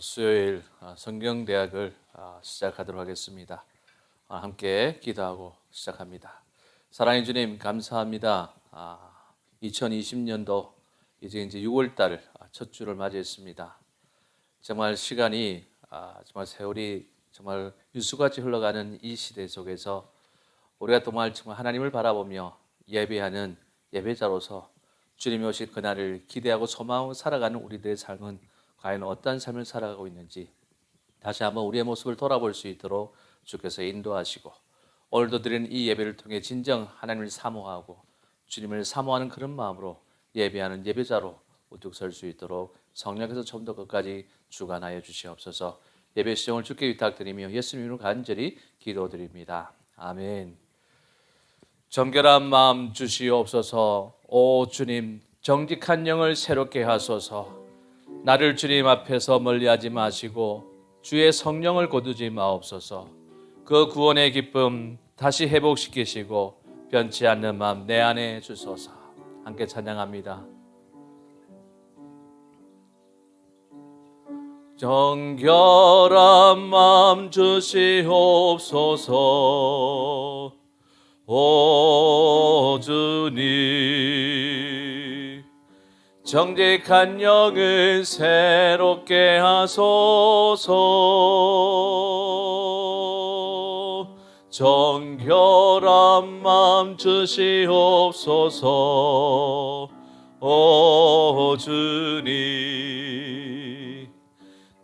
수요일 성경대학을 시작하도록 하겠습니다. 함께 기도하고 시작합니다. 사랑의 주님 감사합니다. 2020년도 이제 6월달 첫 주를 맞이했습니다. 정말 시간이 정말 세월이 정말 유수같이 흘러가는 이 시대 속에서 우리가 정말 하나님을 바라보며 예배하는 예배자로서 주님이 오실 그날을 기대하고 소망하고 살아가는 우리들의 삶은 과연 어떤 삶을 살아가고 있는지 다시 한번 우리의 모습을 돌아볼 수 있도록 주께서 인도하시고, 오늘도 드리는 이 예배를 통해 진정 하나님을 사모하고 주님을 사모하는 그런 마음으로 예배하는 예배자로 우뚝 설 수 있도록 성령께서 좀 더 끝까지 주관하여 주시옵소서. 예배 시정을 주께 위탁드리며 예수님 이름으로 간절히 기도드립니다. 아멘. 정결한 마음 주시옵소서. 오 주님, 정직한 영을 새롭게 하소서. 나를 주님 앞에서 멀리하지 마시고 주의 성령을 거두지 마옵소서. 그 구원의 기쁨 다시 회복시키시고 변치 않는 마음 내 안에 주소서. 함께 찬양합니다. 정결한 마음 주시옵소서. 오 주님, 정직한 영을 새롭게 하소서. 정결한 마음 주시옵소서. 오 주님,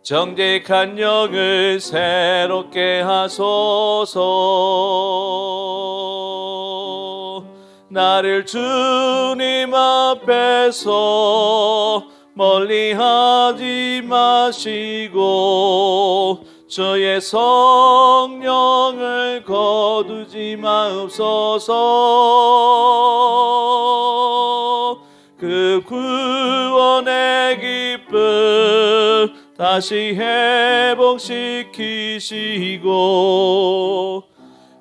정직한 영을 새롭게 하소서. 나를 주님 앞에서 멀리하지 마시고 주의 성령을 거두지 마옵소서. 그 구원의 기쁨 다시 회복시키시고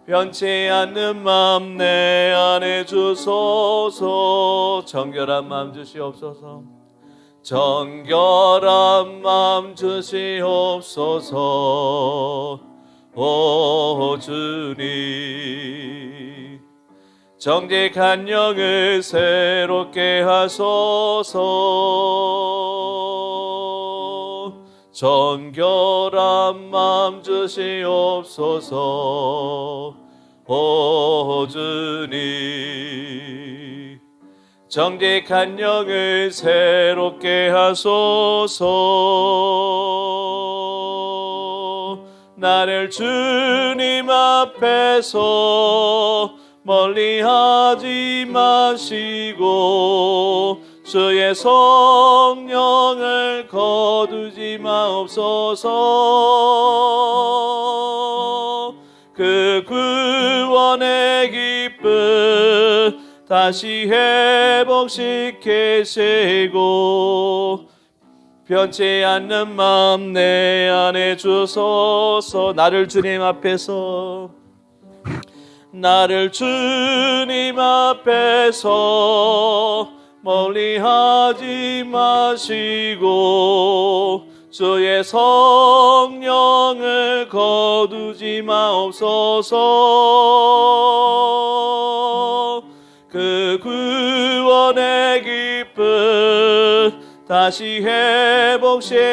변치 않는 마음 내 안에 주소서. 정결한 마음 주시옵소서. 정결한 마음 주시옵소서. 오 주님, 정직한 영을 새롭게 하소서. 정결한 마음 주시옵소서. 오 주님, 정직한 영을 새롭게 하소서. 나를 주님 앞에서 멀리하지 마시고 주의 성령을 거두지 마옵소서. 그 구원의 기쁨 다시 회복시키시고 변치 않는 마음 내 안에 주소서. 나를 주님 앞에서 멀리하지 마시고 주의 성령을 거두지 마옵소서. 그 구원의 기쁨 다시 회복시키시고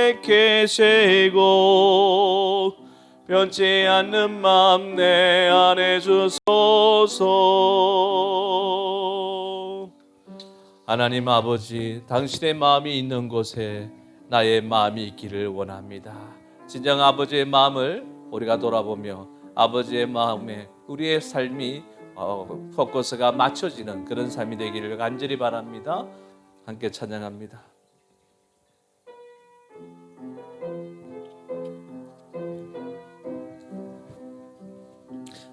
변치 않는 마음 내 안에 주소서. 하나님 아버지, 당신의 마음이 있는 곳에 나의 마음이 있기를 원합니다. 진정 아버지의 마음을 우리가 돌아보며 아버지의 마음에 우리의 삶이 포커스가 맞춰지는 그런 삶이 되기를 간절히 바랍니다. 함께 찬양합니다.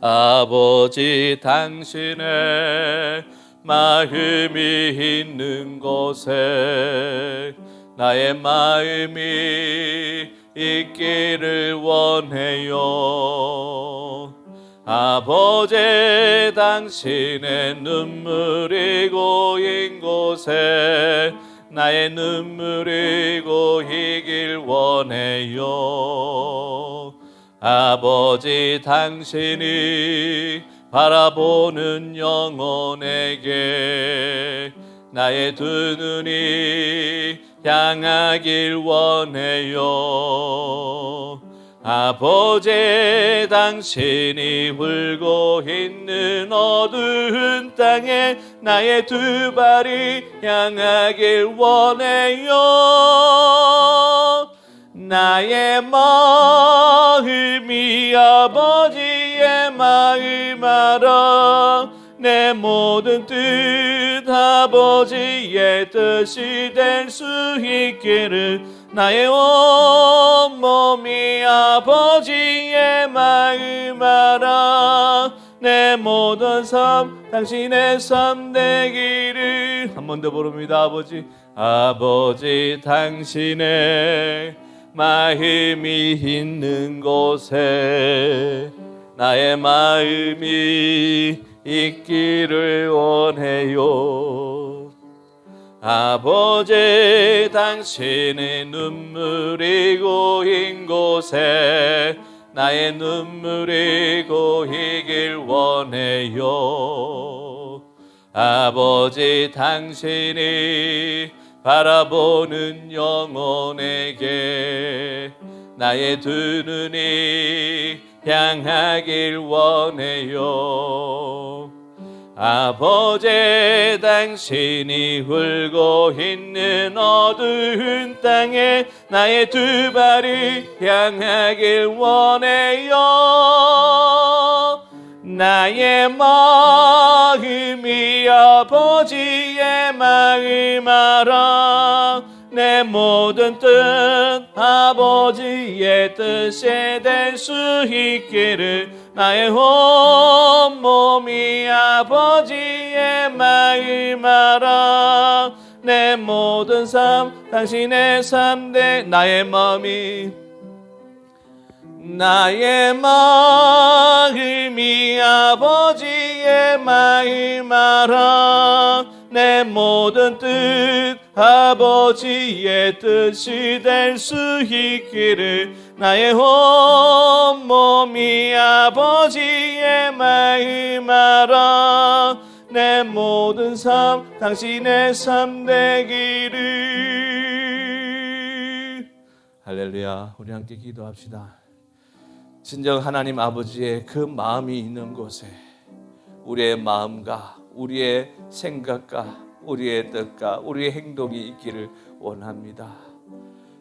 아버지, 당신의 마음이 있는 곳에 나의 마음이 있기를 원해요. 아버지, 당신의 눈물이 고인 곳에 나의 눈물이 고이길 원해요. 아버지 당신이 바라보는 영혼에게 나의 두 눈이 향하길 원해요. 아버지 당신이 울고 있는 어두운 땅에 나의 두 발이 향하길 원해요. 나의 마음이 아버지의 마음 알아 내 모든 뜻 아버지의 뜻이 될 수 있기를 나의 온몸이 아버지의 마음 알아 내 모든 삶 당신의 삶 되기를. 한 번 더 부릅니다. 아버지 당신의 마음이 있는 곳에 나의 마음이 있기를 원해요. 아버지 당신의 눈물이 고인 곳에 나의 눈물이 고이길 원해요. 아버지 당신이 바라보는 영혼에게 나의 두 눈이 향하길 원해요. 아버지 당신이 울고 있는 어두운 땅에 나의 두 발이 향하길 원해요. 나의 마음이 아버지의 마음 알아 내 모든 뜻 아버지의 뜻에 될 수 있기를 나의 온몸이 아버지의 마음 알아 내 모든 삶 당신의 삶 되 나의 마음이 아버지의 마음 알아 내 모든 뜻 아버지의 뜻이 될 수 있기를 나의 온몸이 아버지의 마음 알아 내 모든 삶 당신의 삶 되기를. 할렐루야. 우리 함께 기도합시다. 진정 하나님 아버지의 그 마음이 있는 곳에 우리의 마음과 우리의 생각과 우리의 뜻과 우리의 행동이 있기를 원합니다.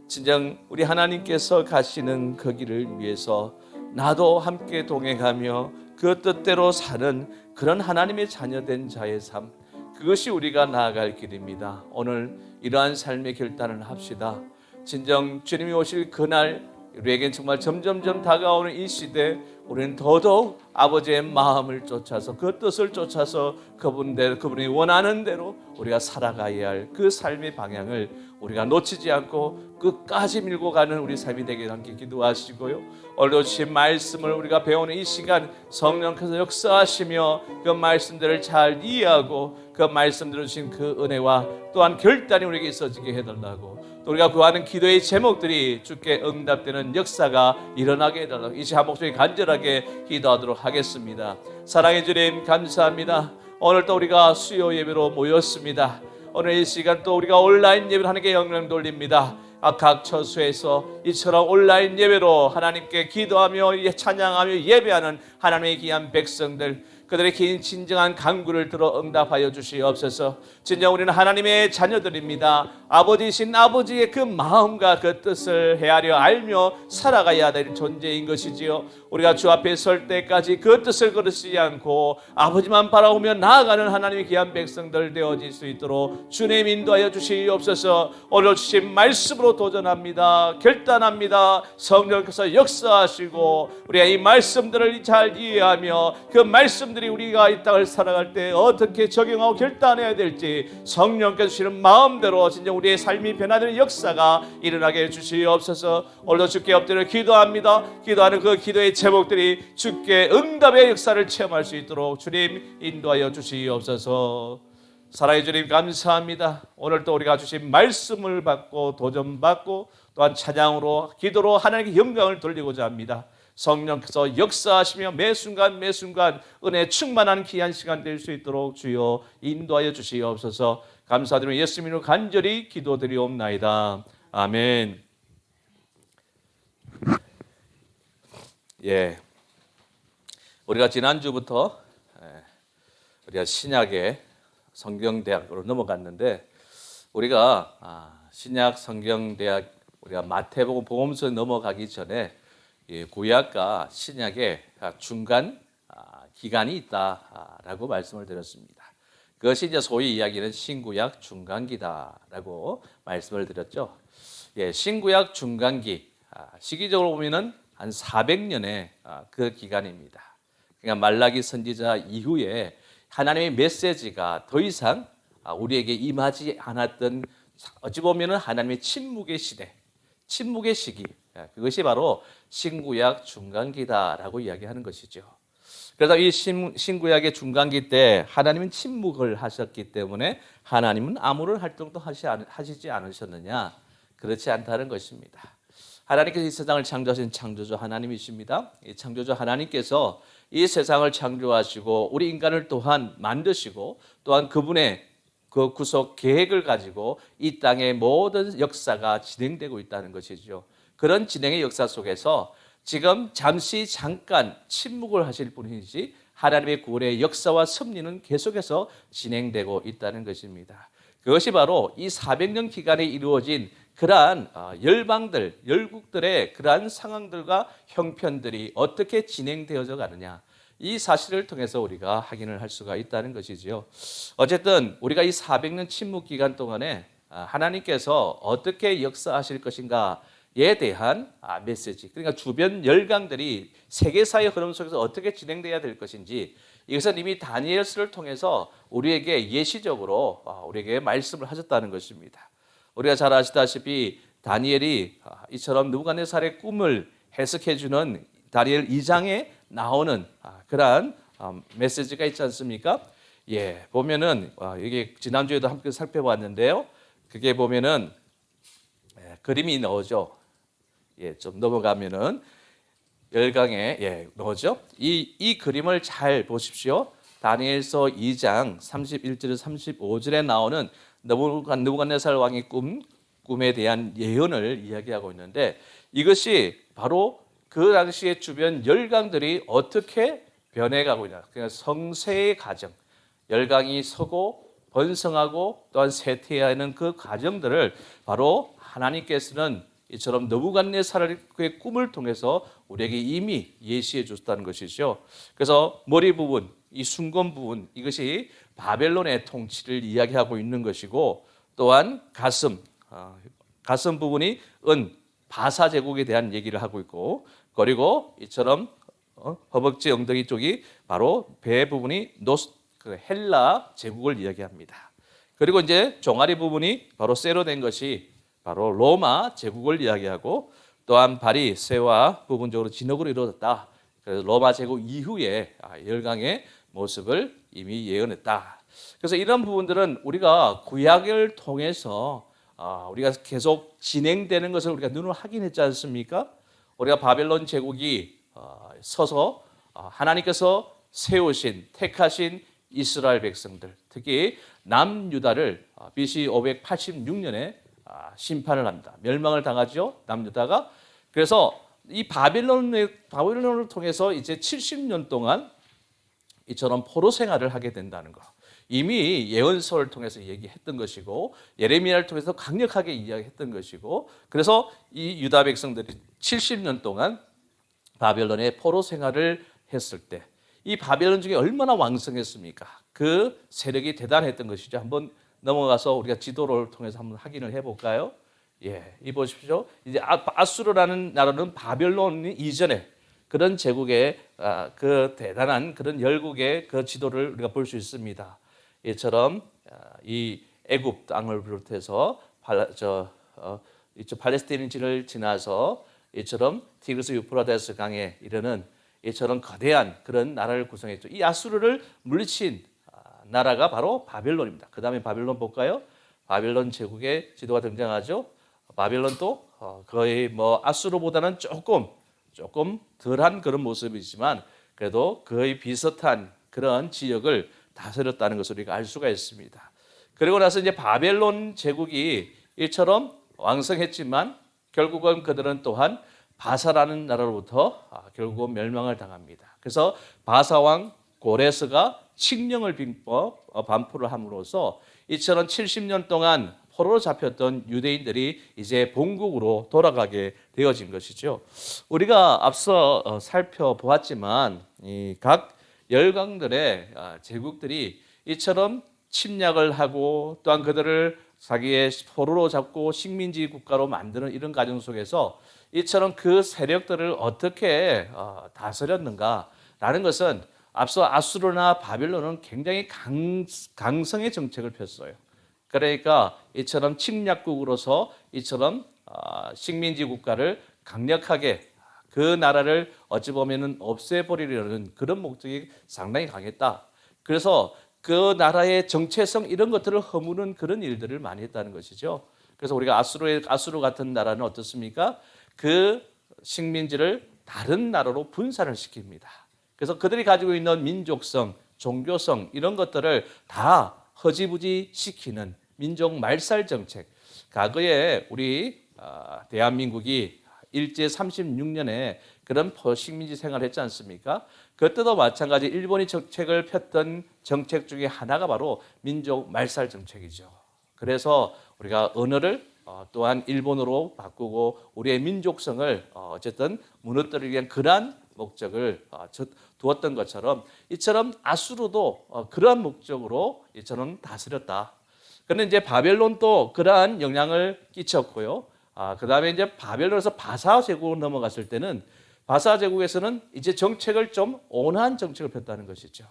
진정 우리 하나님께서 가시는 그 길을 위해서 나도 함께 동행하며 그 뜻대로 사는 그런 하나님의 자녀된 자의 삶, 그것이 우리가 나아갈 길입니다. 오늘 이러한 삶의 결단을 합시다. 진정 주님이 오실 그날 우리에겐 정말 점점점 다가오는 이 시대, 우리는 더더욱 아버지의 마음을 쫓아서 그 뜻을 쫓아서 그분이 원하는 대로 우리가 살아가야 할 그 삶의 방향을 우리가 놓치지 않고 끝까지 밀고 가는 우리 삶이 되기를 함께 기도하시고요. 오늘도 주신 말씀을 우리가 배우는 이 시간 성령께서 역사하시며 그 말씀들을 잘 이해하고 그 말씀들을 주신 그 은혜와 또한 결단이 우리에게 있어지게 해달라고, 또 우리가 구하는 기도의 제목들이 주께 응답되는 역사가 일어나게 해달라고 이제 한 목소리 간절하게 기도하도록 하겠습니다. 사랑의 주님 감사합니다. 오늘 또 우리가 수요 예배로 모였습니다. 오늘 이 시간 또 우리가 온라인 예배를 하나님께 영광 돌립니다. 각 처소에서 이처럼 온라인 예배로 하나님께 기도하며 찬양하며 예배하는 하나님의 귀한 백성들, 그들의 긴 진정한 간구를 들어 응답하여 주시옵소서. 진정 우리는 하나님의 자녀들입니다. 아버지이신 아버지의 그 마음과 그 뜻을 헤아려 알며 살아가야 될 존재인 것이지요. 우리가 주 앞에 설 때까지 그 뜻을 거르지 않고 아버지만 바라보며 나아가는 하나님의 귀한 백성들 되어질 수 있도록 주님 인도하여 주시옵소서. 오늘 주신 말씀으로 도전합니다. 결단합니다. 성령께서 역사하시고 우리가 이 말씀들을 잘 이해하며 그 말씀들이 우리가 이 땅을 살아갈 때 어떻게 적용하고 결단해야 될지 성령께서 주시는 마음대로 진정 우리의 삶이 변화되는 역사가 일어나게 해주시옵소서. 오늘도 주께 엎드려 기도합니다. 기도하는 그 기도의 제목들이 주께 응답의 역사를 체험할 수 있도록 주님 인도하여 주시옵소서. 살아계 주님 감사합니다. 오늘 또 우리가 주신 말씀을 받고 도전받고 또한 찬양으로 기도로 하나님께 영광을 돌리고자 합니다. 성령께서 역사하시며 매 순간 은혜 충만한 귀한 시간 될 수 있도록 주여 인도하여 주시옵소서. 감사드리며 예수님으로 간절히 기도드리옵나이다. 아멘. 예, 우리가 지난주부터 우리가 신약의 성경대학으로 넘어갔는데 우리가 신약 성경대학 우리가 마태복음 복음서에 넘어가기 전에 구약과 신약의 중간 기간이 있다라고 말씀을 드렸습니다. 그것이 이제 소위 이야기는 신구약 중간기다라고 말씀을 드렸죠. 예, 신구약 중간기 시기적으로 보면은 한 400년의 그 기간입니다. 그러니까 말라기 선지자 이후에 하나님의 메시지가 더 이상 우리에게 임하지 않았던 어찌 보면은 하나님의 침묵의 시대, 침묵의 시기, 그것이 바로 신구약 중간기다라고 이야기하는 것이죠. 그래서 이 신구약의 중간기 때 하나님은 침묵을 하셨기 때문에 하나님은 아무런 활동도 하시지 않으셨느냐? 그렇지 않다는 것입니다. 하나님께서 이 세상을 창조하신 창조주 하나님이십니다. 이 창조주 하나님께서 이 세상을 창조하시고 우리 인간을 또한 만드시고 또한 그분의 그 구속 계획을 가지고 이 땅의 모든 역사가 진행되고 있다는 것이죠. 그런 진행의 역사 속에서 지금 잠깐 침묵을 하실 뿐이지 하나님의 구원의 역사와 섭리는 계속해서 진행되고 있다는 것입니다. 그것이 바로 이 400년 기간에 이루어진 그러한 열방들, 열국들의 그러한 상황들과 형편들이 어떻게 진행되어져 가느냐, 이 사실을 통해서 우리가 확인을 할 수가 있다는 것이지요. 어쨌든 우리가 이 400년 침묵 기간 동안에 하나님께서 어떻게 역사하실 것인가에 대한 메시지, 그러니까 주변 열강들이 세계사의 흐름 속에서 어떻게 진행돼야 될 것인지, 이것은 이미 다니엘서를 통해서 우리에게 예시적으로 우리에게 말씀을 하셨다는 것입니다. 우리가 잘 아시다시피 다니엘이 이처럼 느부갓네살의 꿈을 해석해 주는 다니엘 2장에 나오는 그러한 메시지가 있지 않습니까? 예, 보면은 이게 지난주에도 함께 살펴봤는데요. 그게 보면은 그림이 나오죠. 예, 좀 넘어가면은 열강에 나오죠. 이 그림을 잘 보십시오. 다니엘서 2장 31절에서 35절에 나오는 느부갓네살 왕의 꿈에 대한 예언을 이야기하고 있는데, 이것이 바로 그 당시에 주변 열강들이 어떻게 변해가고 있냐, 그러니까 성세의 과정, 열강이 서고 번성하고 또한 쇠퇴하는 그 과정들을 바로 하나님께서는 이처럼 느부갓네살의 꿈을 통해서 우리에게 이미 예시해 줬다는 것이죠. 그래서 머리 부분, 이 순건 부분, 이것이 바벨론의 통치를 이야기하고 있는 것이고, 또한 가슴 부분이 바사 제국에 대한 얘기를 하고 있고, 그리고 이처럼 허벅지 엉덩이 쪽이 바로 배 부분이 헬라 제국을 이야기합니다. 그리고 이제 종아리 부분이 바로 쇠로 된 것이 바로 로마 제국을 이야기하고, 또한 발이 쇠와 부분적으로 진흙으로 이루어졌다. 그래서 로마 제국 이후에 열강의 모습을 이미 예언했다. 그래서 이런 부분들은 우리가 구약을 통해서 우리가 계속 진행되는 것을 우리가 눈으로 확인했지 않습니까? 우리가 바벨론 제국이 서서 하나님께서 세우신 택하신 이스라엘 백성들, 특히 남유다를 BC 586년에 심판을 합니다. 멸망을 당하죠, 남유다가. 그래서 이 바벨론을 통해서 이제 70년 동안 이처럼 포로 생활을 하게 된다는 거, 이미 예언서를 통해서 얘기했던 것이고, 예레미야를 통해서 강력하게 이야기했던 것이고, 그래서 이 유다 백성들이 70년 동안 바벨론의 포로 생활을 했을 때 이 바벨론 중에 얼마나 왕성했습니까? 그 세력이 대단했던 것이죠. 한번 넘어가서 우리가 지도를 통해서 한번 확인을 해볼까요? 예, 이 보십시오. 이제 아수르라는 나라는 바벨론 이전에 그런 제국의 그 대단한 그런 열국의 그 지도를 우리가 볼 수 있습니다. 이처럼 이 애굽 땅을 비롯해서 팔레스타인지를 지나서 이처럼 티그리스 유프라테스 강에 이르는 이처럼 거대한 그런 나라를 구성했죠. 이 아수르를 물리친 나라가 바로 바벨론입니다. 그 다음에 바벨론 볼까요? 바벨론 제국의 지도가 등장하죠. 바벨론도 거의 뭐 아수르보다는 조금 덜한 그런 모습이지만 그래도 거의 비슷한 그런 지역을 다스렸다는 것을 우리가 알 수가 있습니다. 그리고 나서 이제 바벨론 제국이 이처럼 왕성했지만 결국은 그들은 또한 바사라는 나라로부터 결국은 멸망을 당합니다. 그래서 바사 왕 고레스가 칙령을 반포를 함으로써 이처럼 70년 동안 포로로 잡혔던 유대인들이 이제 본국으로 돌아가게 되어진 것이죠. 우리가 앞서 살펴보았지만 각 열강들의 제국들이 이처럼 침략을 하고 또한 그들을 자기의 포로로 잡고 식민지 국가로 만드는 이런 과정 속에서 이처럼 그 세력들을 어떻게 다스렸는가라는 것은 앞서 아수르나 바벨론은 굉장히 강성의 정책을 폈어요. 그러니까 이처럼 침략국으로서 이처럼 식민지 국가를 강력하게 그 나라를 어찌 보면은 없애버리려는 그런 목적이 상당히 강했다. 그래서 그 나라의 정체성 이런 것들을 허무는 그런 일들을 많이 했다는 것이죠. 그래서 우리가 아수르 같은 나라는 어떻습니까? 그 식민지를 다른 나라로 분산을 시킵니다. 그래서 그들이 가지고 있는 민족성, 종교성 이런 것들을 다 허지부지 시키는 민족 말살 정책. 과거에 우리 대한민국이 일제 36년에 그런 식민지 생활을 했지 않습니까? 그때도 마찬가지 일본이 정책을 폈던 정책 중에 하나가 바로 민족 말살 정책이죠. 그래서 우리가 언어를 또한 일본어로 바꾸고 우리의 민족성을 어쨌든 무너뜨리기 위한 그러한 목적을 두었던 것처럼 이처럼 아수르도 그러한 목적으로 이처럼 다스렸다. 그런데 이제 바벨론도 그러한 영향을 끼쳤고요. 그 다음에 이제 바벨론에서 바사 제국으로 넘어갔을 때는 바사 제국에서는 이제 정책을 좀 온화한 정책을 폈다는 것이죠.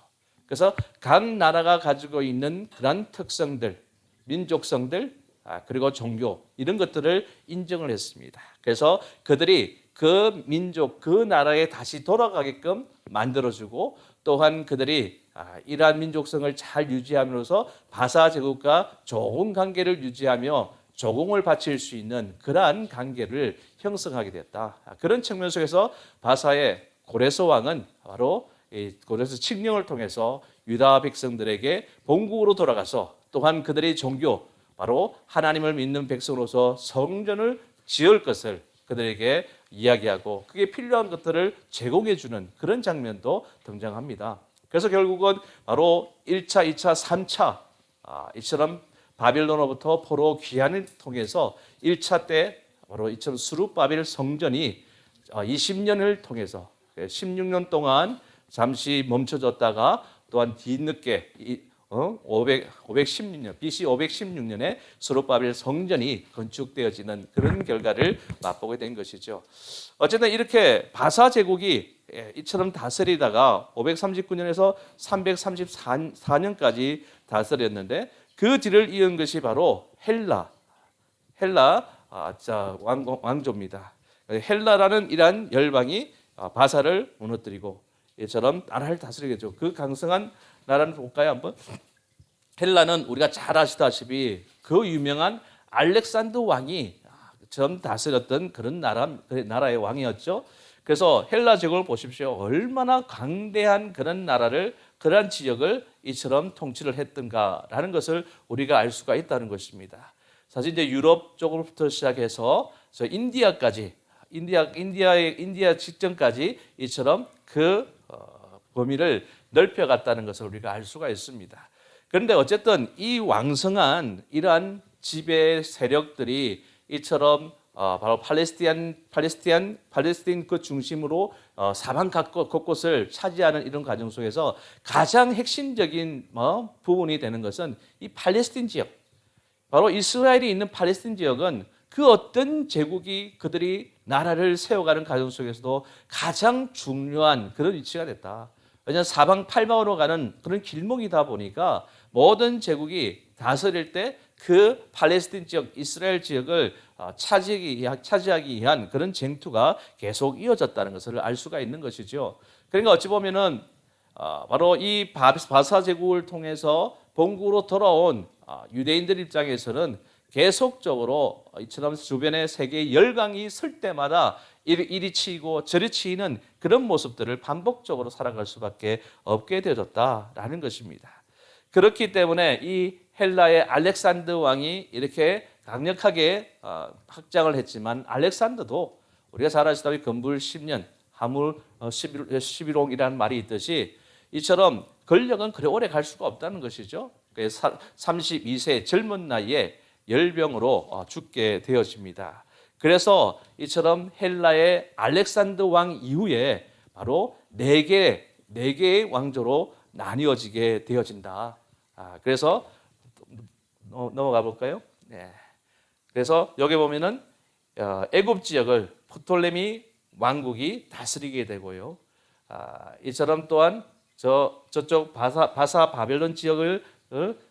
그래서 각 나라가 가지고 있는 그런 특성들, 민족성들, 그리고 종교 이런 것들을 인정을 했습니다. 그래서 그들이 그 민족, 그 나라에 다시 돌아가게끔 만들어주고 또한 그들이 이러한 민족성을 잘 유지함으로써 바사 제국과 좋은 관계를 유지하며 조공을 바칠 수 있는 그러한 관계를 형성하게 됐다. 그런 측면 속에서 바사의 고레스 왕은 바로 고레스 칙령을 통해서 유다 백성들에게 본국으로 돌아가서 또한 그들의 종교, 바로 하나님을 믿는 백성으로서 성전을 지을 것을 그들에게 이야기하고 그게 필요한 것들을 제공해 주는 그런 장면도 등장합니다. 그래서 결국은 바로 1차, 2차, 3차 이처럼 바빌론으로부터 포로 귀환을 통해서 1차 때 바로 이처럼 스룹바벨 성전이 20년을 통해서 16년 동안 잠시 멈춰졌다가 또한 뒤늦게 516년 BC 516년에 스룹바벨 성전이 건축되어지는 그런 결과를 맛보게 된 것이죠. 어쨌든 이렇게 바사 제국이 이처럼 다스리다가 539년에서 334년까지 다스렸는데 그 뒤를 이은 것이 바로 헬라 왕조입니다. 헬라라는 이러한 열방이 바사를 무너뜨리고 이처럼 나라를 다스리게 되죠. 그 강성한 나라는 볼까요 한번? 헬라는 우리가 잘 아시다시피 그 유명한 알렉산더 왕이 처음 다스렸던 그런 나라의 왕이었죠. 그래서 헬라 제국을 보십시오. 얼마나 강대한 그런 나라를 그러한 지역을 이처럼 통치를 했던가라는 것을 우리가 알 수가 있다는 것입니다. 사실 이제 유럽 쪽으로부터 시작해서 저 인디아까지 인디아 직전까지 이처럼 그 범위를 넓혀갔다는 것을 우리가 알 수가 있습니다. 그런데 어쨌든 이 왕성한 이러한 지배 세력들이 이처럼 바로 팔레스틴 그 중심으로 사방 곳곳을 차지하는 이런 과정 속에서 가장 핵심적인 부분이 되는 것은 이 팔레스틴 지역, 바로 이스라엘이 있는 팔레스틴 지역은 그 어떤 제국이 그들이 나라를 세워가는 과정 속에서도 가장 중요한 그런 위치가 됐다. 왜냐하면 사방 팔방으로 가는 그런 길목이다 보니까 모든 제국이 다스릴 때 그 팔레스틴 지역, 이스라엘 지역을 차지하기 위한 그런 쟁투가 계속 이어졌다는 것을 알 수가 있는 것이죠. 그러니까 어찌 보면은 바로 이 바사 제국을 통해서 본국으로 돌아온 유대인들 입장에서는 계속적으로 이처럼 주변에 세계 열강이 설 때마다 이리 치이고 저리 치이는 그런 모습들을 반복적으로 살아갈 수밖에 없게 되어졌다라는 것입니다. 그렇기 때문에 이 헬라의 알렉산더 왕이 이렇게 강력하게 확장을 했지만 알렉산더도 우리가 잘 아시다시피 건불 10년 하물 11홍이라는 말이 있듯이 이처럼 권력은 그래 오래 갈 수가 없다는 것이죠. 32세 젊은 나이에 열병으로 죽게 되어집니다. 그래서 이처럼 헬라의 알렉산더 왕 이후에 바로 네 개의 왕조로 나뉘어지게 되어진다. 그래서 넘어가 볼까요? 네. 그래서 여기 보면은 애굽 지역을 프톨레미 왕국이 다스리게 되고요. 이처럼 또한 저쪽 바사 바벨론 지역을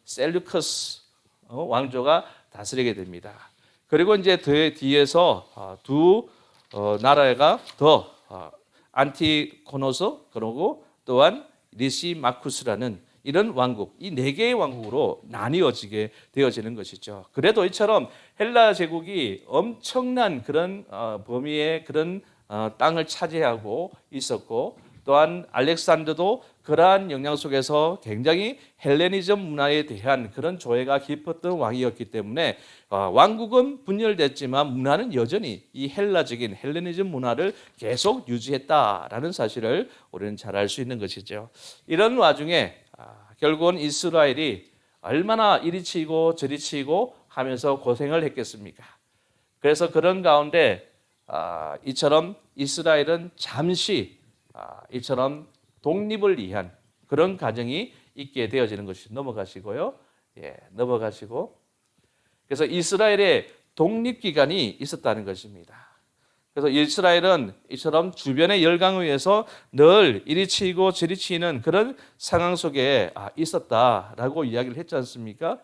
셀루커스 왕조가 다스리게 됩니다. 그리고 이제 뒤에서 두 나라가 더 안티고노스 그리고 또한 리시마쿠스라는 이런 왕국, 이 네 개의 왕국으로 나뉘어지게 되어지는 것이죠. 그래도 이처럼 헬라 제국이 엄청난 그런 범위의 그런 땅을 차지하고 있었고, 또한 알렉산더도 그러한 영향 속에서 굉장히 헬레니즘 문화에 대한 그런 조예가 깊었던 왕이었기 때문에 왕국은 분열됐지만 문화는 여전히 이 헬라적인 헬레니즘 문화를 계속 유지했다라는 사실을 우리는 잘 알 수 있는 것이죠. 이런 와중에 결국은 이스라엘이 얼마나 이리 치이고 저리 치이고 하면서 고생을 했겠습니까? 그래서 그런 가운데 이처럼 이스라엘은 잠시 이처럼 독립을 위한 그런 과정이 있게 되어지는 것이 넘어가시고요. 넘어가시고. 그래서 이스라엘의 독립 기간이 있었다는 것입니다. 그래서 이스라엘은 이처럼 주변의 열강에 의해서 늘 이리 치이고 저리 치이는 그런 상황 속에 있었다라고 이야기를 했지 않습니까?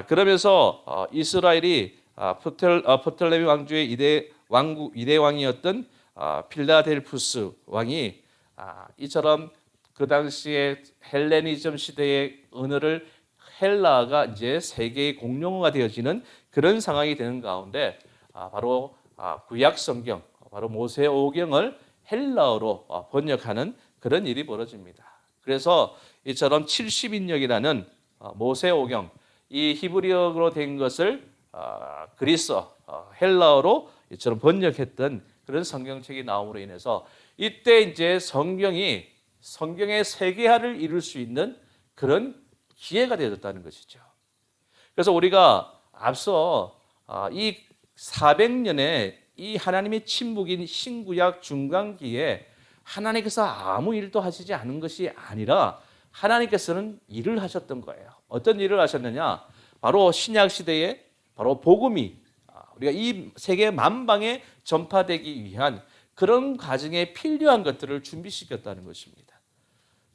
그러면서 이스라엘이 프톨레미 왕조의 이대 왕이었던 필라델푸스 왕이 이처럼 그 당시에 헬레니즘 시대의 언어를 헬라어가 이제 세계의 공용어가 되어지는 그런 상황이 되는 가운데 바로 구약 성경, 바로 모세오경을 헬라어로 번역하는 그런 일이 벌어집니다. 그래서 이처럼 70인역이라는 모세오경, 이 히브리어로 된 것을 그리스어, 헬라어로 이처럼 번역했던 그런 성경책이 나옴으로 인해서 이때 이제 성경의 세계화를 이룰 수 있는 그런 기회가 되어졌다는 것이죠. 그래서 우리가 앞서 이 400년의 이 하나님의 침묵인 신구약 중간기에 하나님께서 아무 일도 하시지 않은 것이 아니라 하나님께서는 일을 하셨던 거예요. 어떤 일을 하셨느냐? 바로 신약 시대에 바로 복음이 우리가 이 세계 만방에 전파되기 위한 그런 과정에 필요한 것들을 준비시켰다는 것입니다.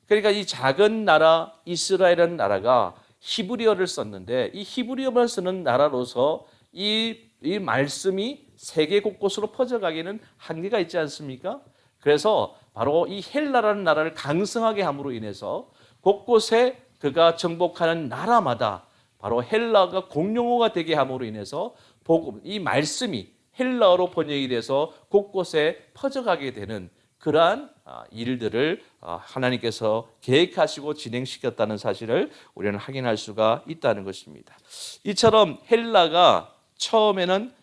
그러니까 이 작은 나라 이스라엘이라는 나라가 히브리어를 썼는데 이 히브리어만 쓰는 나라로서 이 말씀이 세계 곳곳으로 퍼져가기는 한계가 있지 않습니까? 그래서 바로 이 헬라라는 나라를 강성하게 함으로 인해서 곳곳에 그가 정복하는 나라마다 바로 헬라가 공용어가 되게 함으로 인해서 복음, 이 말씀이 헬라어로 번역이 돼서 곳곳에 퍼져가게 되는 그러한 일들을 하나님께서 계획하시고 진행시켰다는 사실을 우리는 확인할 수가 있다는 것입니다. 이처럼 헬라가 처음에는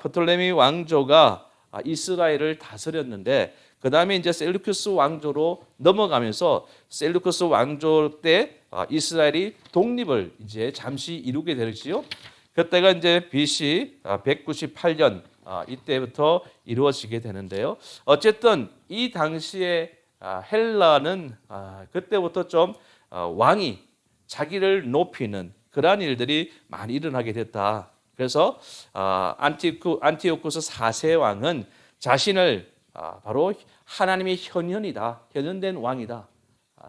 프톨레미 왕조가 이스라엘을 다스렸는데 그 다음에 이제 셀루쿠스 왕조로 넘어가면서 셀루쿠스 왕조 때 이스라엘이 독립을 이제 잠시 이루게 되지요. 그때가 이제 BC 198년 이때부터 이루어지게 되는데요. 어쨌든 이 당시에 헬라는 그때부터 좀 왕이 자기를 높이는 그러한 일들이 많이 일어나게 됐다. 그래서 안티오쿠스 4세 왕은 자신을 바로 하나님의 현현이다, 현현된 왕이다.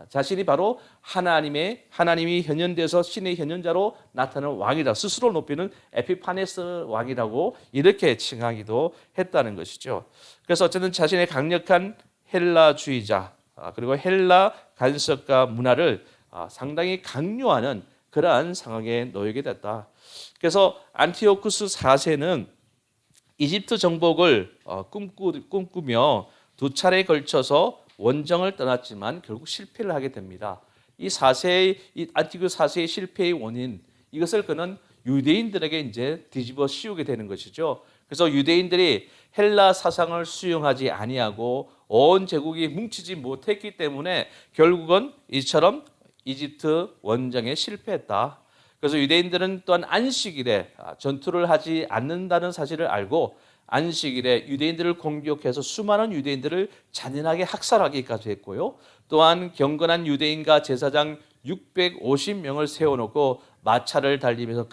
자신이 바로 하나님이 현현돼서 신의 현현자로 나타나는 왕이다. 스스로 높이는 에피파네스 왕이라고 이렇게 칭하기도 했다는 것이죠. 그래서 어쨌든 자신의 강력한 헬라주의자, 그리고 헬라 간섭과 문화를 상당히 강요하는 그러한 상황에 놓이게 됐다. 그래서 안티오쿠스 4세는 이집트 정복을 꿈꾸며 두 차례에 걸쳐서 원정을 떠났지만 결국 실패를 하게 됩니다. 이 안티오쿠스 4세의 실패의 원인, 이것을 그는 유대인들에게 이제 뒤집어 씌우게 되는 것이죠. 그래서 유대인들이 헬라 사상을 수용하지 아니하고 온 제국이 뭉치지 못했기 때문에 결국은 이처럼 이집트 원정에 실패했다. 그래서 유대인들은 또한 안식일에 전투를 하지 않는다는 사실을 알고 안식일에 유대인들을 공격해서 수많은 유대인들을 잔인하게 학살하기까지 했고요. 또한 경건한 유대인과 제사장 650명을 세워놓고 마차를 달리면서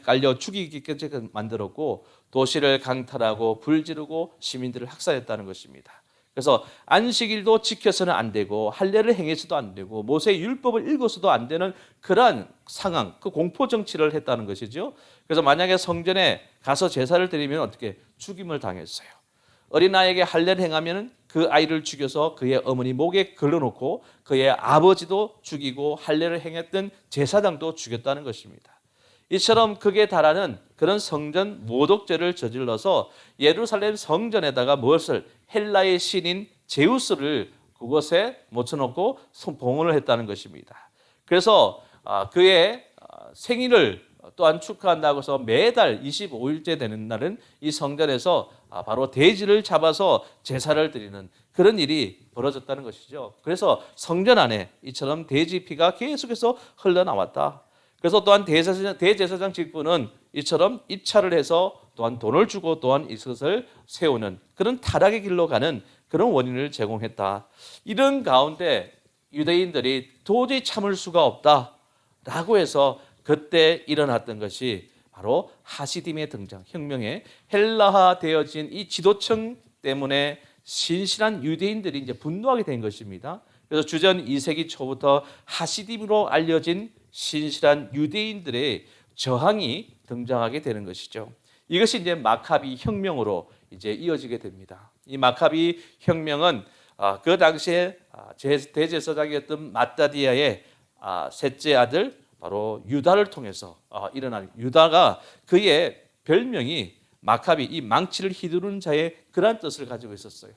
깔려 죽이기까지 만들었고 도시를 강탈하고 불지르고 시민들을 학살했다는 것입니다. 그래서 안식일도 지켜서는 안 되고 할례를 행해서도 안 되고 모세의 율법을 읽어서도 안 되는 그러한 상황, 그 공포 정치를 했다는 것이죠. 그래서 만약에 성전에 가서 제사를 드리면 어떻게 죽임을 당했어요. 어린아이에게 할례를 행하면 그 아이를 죽여서 그의 어머니 목에 걸러놓고 그의 아버지도 죽이고 할례를 행했던 제사장도 죽였다는 것입니다. 이처럼 극에 달하는 그런 성전 모독죄를 저질러서 예루살렘 성전에다가 무엇을 헬라의 신인 제우스를 그곳에 모셔놓고 봉헌을 했다는 것입니다. 그래서 그의 생일을 또한 축하한다고 해서 매달 25일째 되는 날은 이 성전에서 바로 돼지를 잡아서 제사를 드리는 그런 일이 벌어졌다는 것이죠. 그래서 성전 안에 이처럼 돼지 피가 계속해서 흘러나왔다. 그래서 또한 대제사장 직분은 이처럼 입찰을 해서 또한 돈을 주고 또한 이것을 세우는 그런 타락의 길로 가는 그런 원인을 제공했다. 이런 가운데 유대인들이 도저히 참을 수가 없다라고 해서 그때 일어났던 것이 바로 하시딤의 등장, 혁명에 헬라화 되어진 이 지도층 때문에 신실한 유대인들이 이제 분노하게 된 것입니다. 그래서 주전 2세기 초부터 하시딤으로 알려진 신실한 유대인들의 저항이 등장하게 되는 것이죠. 이것이 이제 마카비 혁명으로 이제 이어지게 됩니다. 이 마카비 혁명은 그 당시에 대제사장이었던 마따디아의 셋째 아들 바로 유다를 통해서 일어난 유다가 그의 별명이 마카비, 이 망치를 휘두르는 자의 그러한 뜻을 가지고 있었어요.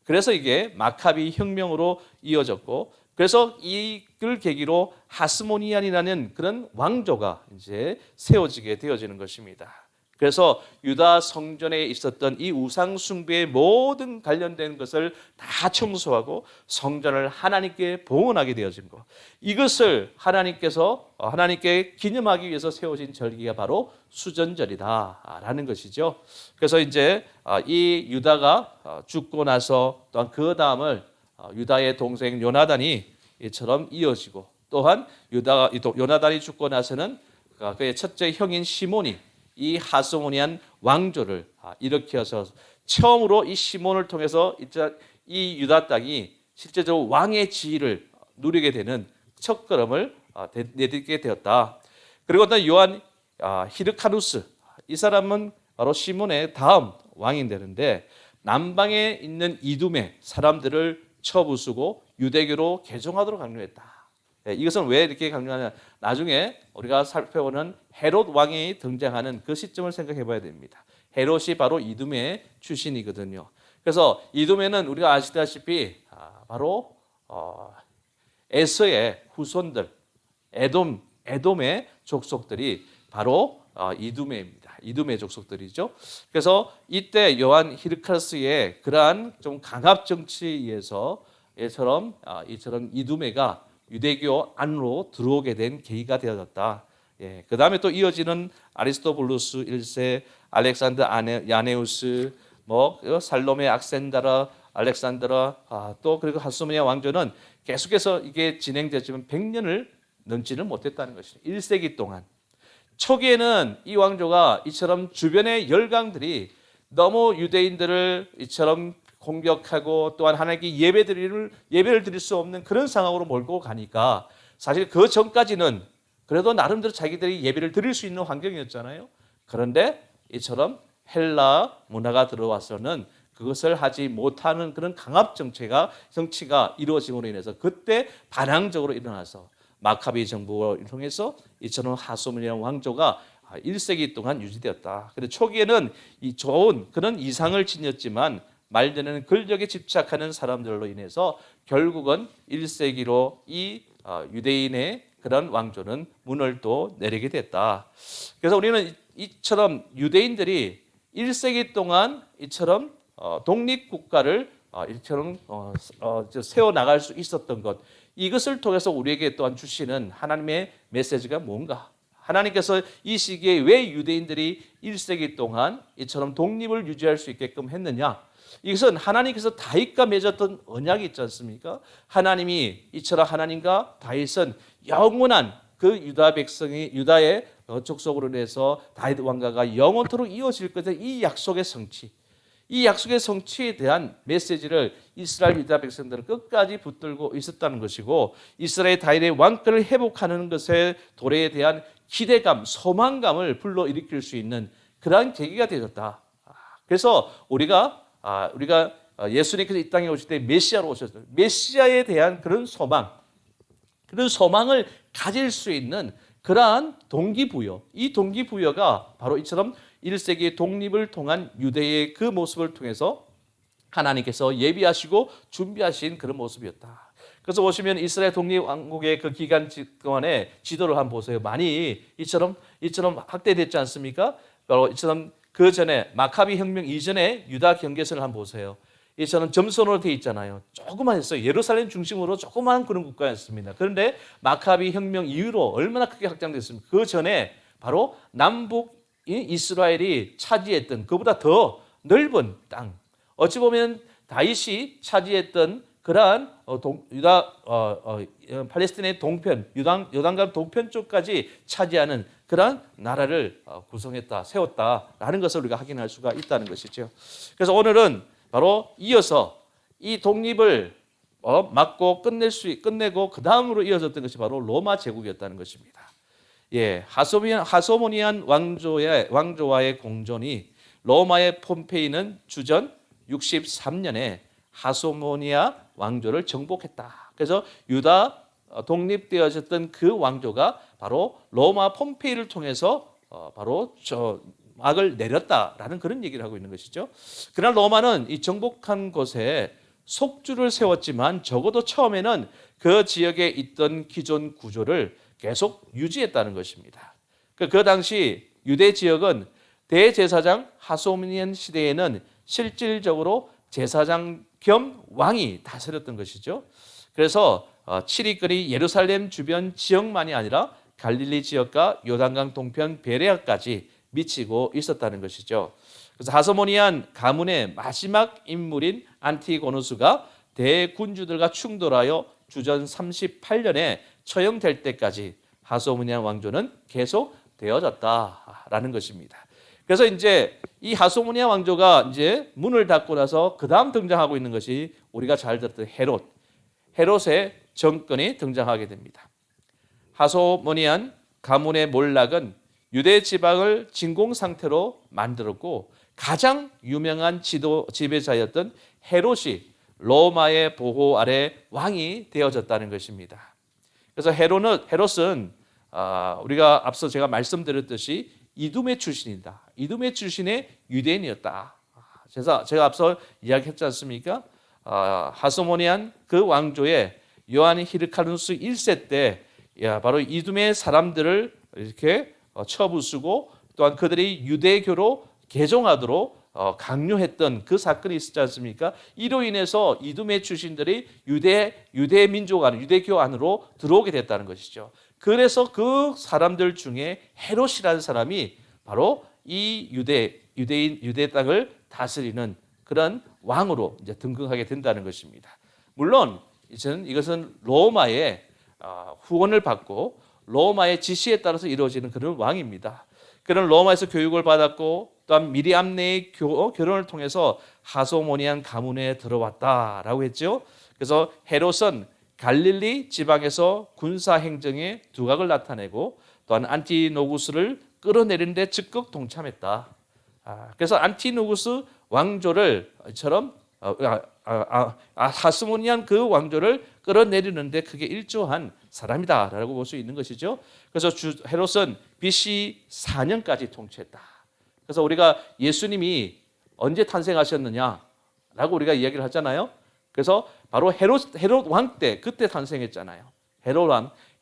그래서 이게 마카비 혁명으로 이어졌고, 그래서 이걸 계기로 하스모니안이라는 그런 왕조가 이제 세워지게 되어지는 것입니다. 그래서 유다 성전에 있었던 이 우상 숭배의 모든 관련된 것을 다 청소하고 성전을 하나님께 봉헌하게 되어진 것. 이것을 하나님께 기념하기 위해서 세워진 절기가 바로 수전절이다라는 것이죠. 그래서 이제 이 유다가 죽고 나서 또한 그 다음을 유다의 동생 요나단이 이처럼 이어지고, 또한 요나단이 죽고 나서는 그의 첫째 형인 시몬이 이 하스모니안 왕조를 일으켜서 처음으로 이 시몬을 통해서 이 유다 땅이 실제적으로 왕의 지위를 누리게 되는 첫걸음을 내딛게 되었다. 그리고 또 요한 히르카누스, 이 사람은 바로 시몬의 다음 왕이 되는데 남방에 있는 이두메 사람들을 쳐부수고 유대교로 개종하도록 강요했다. 이것은 왜 이렇게 강조하냐? 나중에 우리가 살펴보는 헤롯 왕이 등장하는 그 시점을 생각해 봐야 됩니다. 헤롯이 바로 이두메 출신이거든요. 그래서 이두메는 우리가 아시다시피 바로 에서의 후손들, 에돔의 족속들이 바로 이두메입니다. 이두메 족속들이죠. 그래서 이때 요한 히르카스의 그러한 좀 강압 정치에 의해서 이처럼 이두메가 유대교 안으로 들어오게 된 계기가 되어졌다. 그 다음에 또 이어지는 아리스토블루스 1세, 알렉산더 야네우스, 살로메 악센다라, 알렉산더라, 또 그리고 하스모니아 왕조는 계속해서 이게 진행됐지만 100년을 넘지는 못했다는 것이죠. 1세기 동안. 초기에는 이 왕조가 이처럼 주변의 열강들이 너무 유대인들을 이처럼 공격하고 또한 하나님께 예배를 드릴 수 없는 그런 상황으로 몰고 가니까 사실 그 전까지는 그래도 나름대로 자기들이 예배를 드릴 수 있는 환경이었잖아요. 그런데 이처럼 헬라 문화가 들어와서는 그것을 하지 못하는 그런 강압 정치가 이루어짐으로 인해서 그때 반항적으로 일어나서 마카비 정부를 통해서 이처럼 하소문이라는 왕조가 1세기 동안 유지되었다. 그런데 초기에는 이 좋은 그런 이상을 지녔지만 말년에는 권력에 집착하는 사람들로 인해서 결국은 1세기로 이 유대인의 그런 왕조는 문을 또 내리게 됐다. 그래서 우리는 이처럼 유대인들이 1세기 동안 이처럼 독립국가를 이처럼 세워나갈 수 있었던 것, 이것을 통해서 우리에게 또한 주시는 하나님의 메시지가 뭔가? 하나님께서 이 시기에 왜 유대인들이 1세기 동안 이처럼 독립을 유지할 수 있게끔 했느냐? 이것은 하나님께서 다윗과 맺었던 언약이 있지 않습니까? 하나님이 이처럼 하나님과 다윗은 영원한 그 유다 백성이 유다의 족속으로 인해서 다윗 왕가가 영원토록 이어질 것에 이 약속의 성취, 이 약속의 성취에 대한 메시지를 이스라엘 유다 백성들은 끝까지 붙들고 있었다는 것이고, 이스라엘 다윗의 왕권을 회복하는 것의 도래에 대한 기대감, 소망감을 불러일으킬 수 있는 그러한 계기가 되었다. 그래서 우리가 예수님께서 이 땅에 오실 때 메시아로 오셨어요. 메시아에 대한 그런 소망, 그런 소망을 가질 수 있는 그러한 동기부여, 이 동기부여가 바로 이처럼 1세기의 독립을 통한 유대의 그 모습을 통해서 하나님께서 예비하시고 준비하신 그런 모습이었다. 그래서 보시면 이스라엘 독립왕국의 그 기간 동안에 지도를 한번 보세요. 많이 이처럼 확대됐지 않습니까? 바로 이처럼 그 전에 마카비 혁명 이전에 유다 경계선을 한번 보세요. 이처럼 점선으로 되어 있잖아요. 조그만 했어요. 예루살렘 중심으로 조그만 그런 국가였습니다. 그런데 마카비 혁명 이후로 얼마나 크게 확장됐습니까? 그 전에 바로 남북 이스라엘이 차지했던 그보다 더 넓은 땅, 어찌 보면 다윗이 차지했던 그러한 팔레스틴의 동편, 요단강 동편 쪽까지 차지하는 그러한 나라를 구성했다, 세웠다라는 것을 우리가 확인할 수가 있다는 것이죠. 그래서 오늘은 바로 이어서 이 독립을 끝내고 그 다음으로 이어졌던 것이 바로 로마 제국이었다는 것입니다. 예, 하소모니안 왕조와의 공존이 로마의 폼페이는 주전 63년에 하소모니아 왕조를 정복했다. 그래서 유다 독립되어졌던 그 왕조가 바로 로마 폼페이를 통해서 바로 막을 내렸다라는 그런 얘기를 하고 있는 것이죠. 그러나 로마는 이 정복한 곳에 속주를 세웠지만 적어도 처음에는 그 지역에 있던 기존 구조를 계속 유지했다는 것입니다. 그 당시 유대 지역은 대제사장 하소모니안 시대에는 실질적으로 제사장 겸 왕이 다스렸던 것이죠. 그래서 치리거리 예루살렘 주변 지역만이 아니라 갈릴리 지역과 요단강 동편 베레아까지 미치고 있었다는 것이죠. 그래서 하소모니안 가문의 마지막 인물인 안티고누스가 대군주들과 충돌하여 주전 38년에 처형될 때까지 하소모니안 왕조는 계속 되어졌다라는 것입니다. 그래서 이제 이 하소모니아 왕조가 이제 문을 닫고 나서 그 다음 등장하고 있는 것이 우리가 잘 들었던 헤롯의 정권이 등장하게 됩니다. 하소모니안 가문의 몰락은 유대 지방을 진공 상태로 만들었고 가장 유명한 지배자였던 헤롯이 로마의 보호 아래 왕이 되어졌다는 것입니다. 그래서 헤롯은 우리가 앞서 제가 말씀드렸듯이 이두메 출신이다. 이두메 출신의 유대인이었다. 제가 앞서 이야기했지 않습니까? 하소모니안 그 왕조의 요한 히르카누스 1세 때 바로 이두메 사람들을 이렇게 쳐부수고 또한 그들이 유대교로 개종하도록 강요했던 그 사건이 있었지 않습니까? 이로 인해서 이두메 출신들이 유대 민족 안, 유대교 안으로 들어오게 됐다는 것이죠. 그래서 그 사람들 중에 헤롯이라는 사람이 바로 이 유대 땅을 다스리는 그런 왕으로 이제 등극하게 된다는 것입니다. 물론 이것은 로마의 후원을 받고 로마의 지시에 따라서 이루어지는 그런 왕입니다. 그는 로마에서 교육을 받았고 또한 미리암네의 결혼을 통해서 하소모니안 가문에 들어왔다라고 했죠. 그래서 헤롯은 갈릴리 지방에서 군사 행정의 두각을 나타내고 또한 안티노구스를 끌어내리는 데 적극 동참했다. 그래서 안티누구스 왕조를 처럼 하스모니안 그 왕조를 끌어내리는데 크게 일조한 사람이다라고 볼 수 있는 것이죠. 그래서 헤롯은 BC 4년까지 통치했다. 그래서 우리가 예수님이 언제 탄생하셨느냐라고 우리가 이야기를 하잖아요. 그래서 바로 헤롯 왕 때 그때 탄생했잖아요.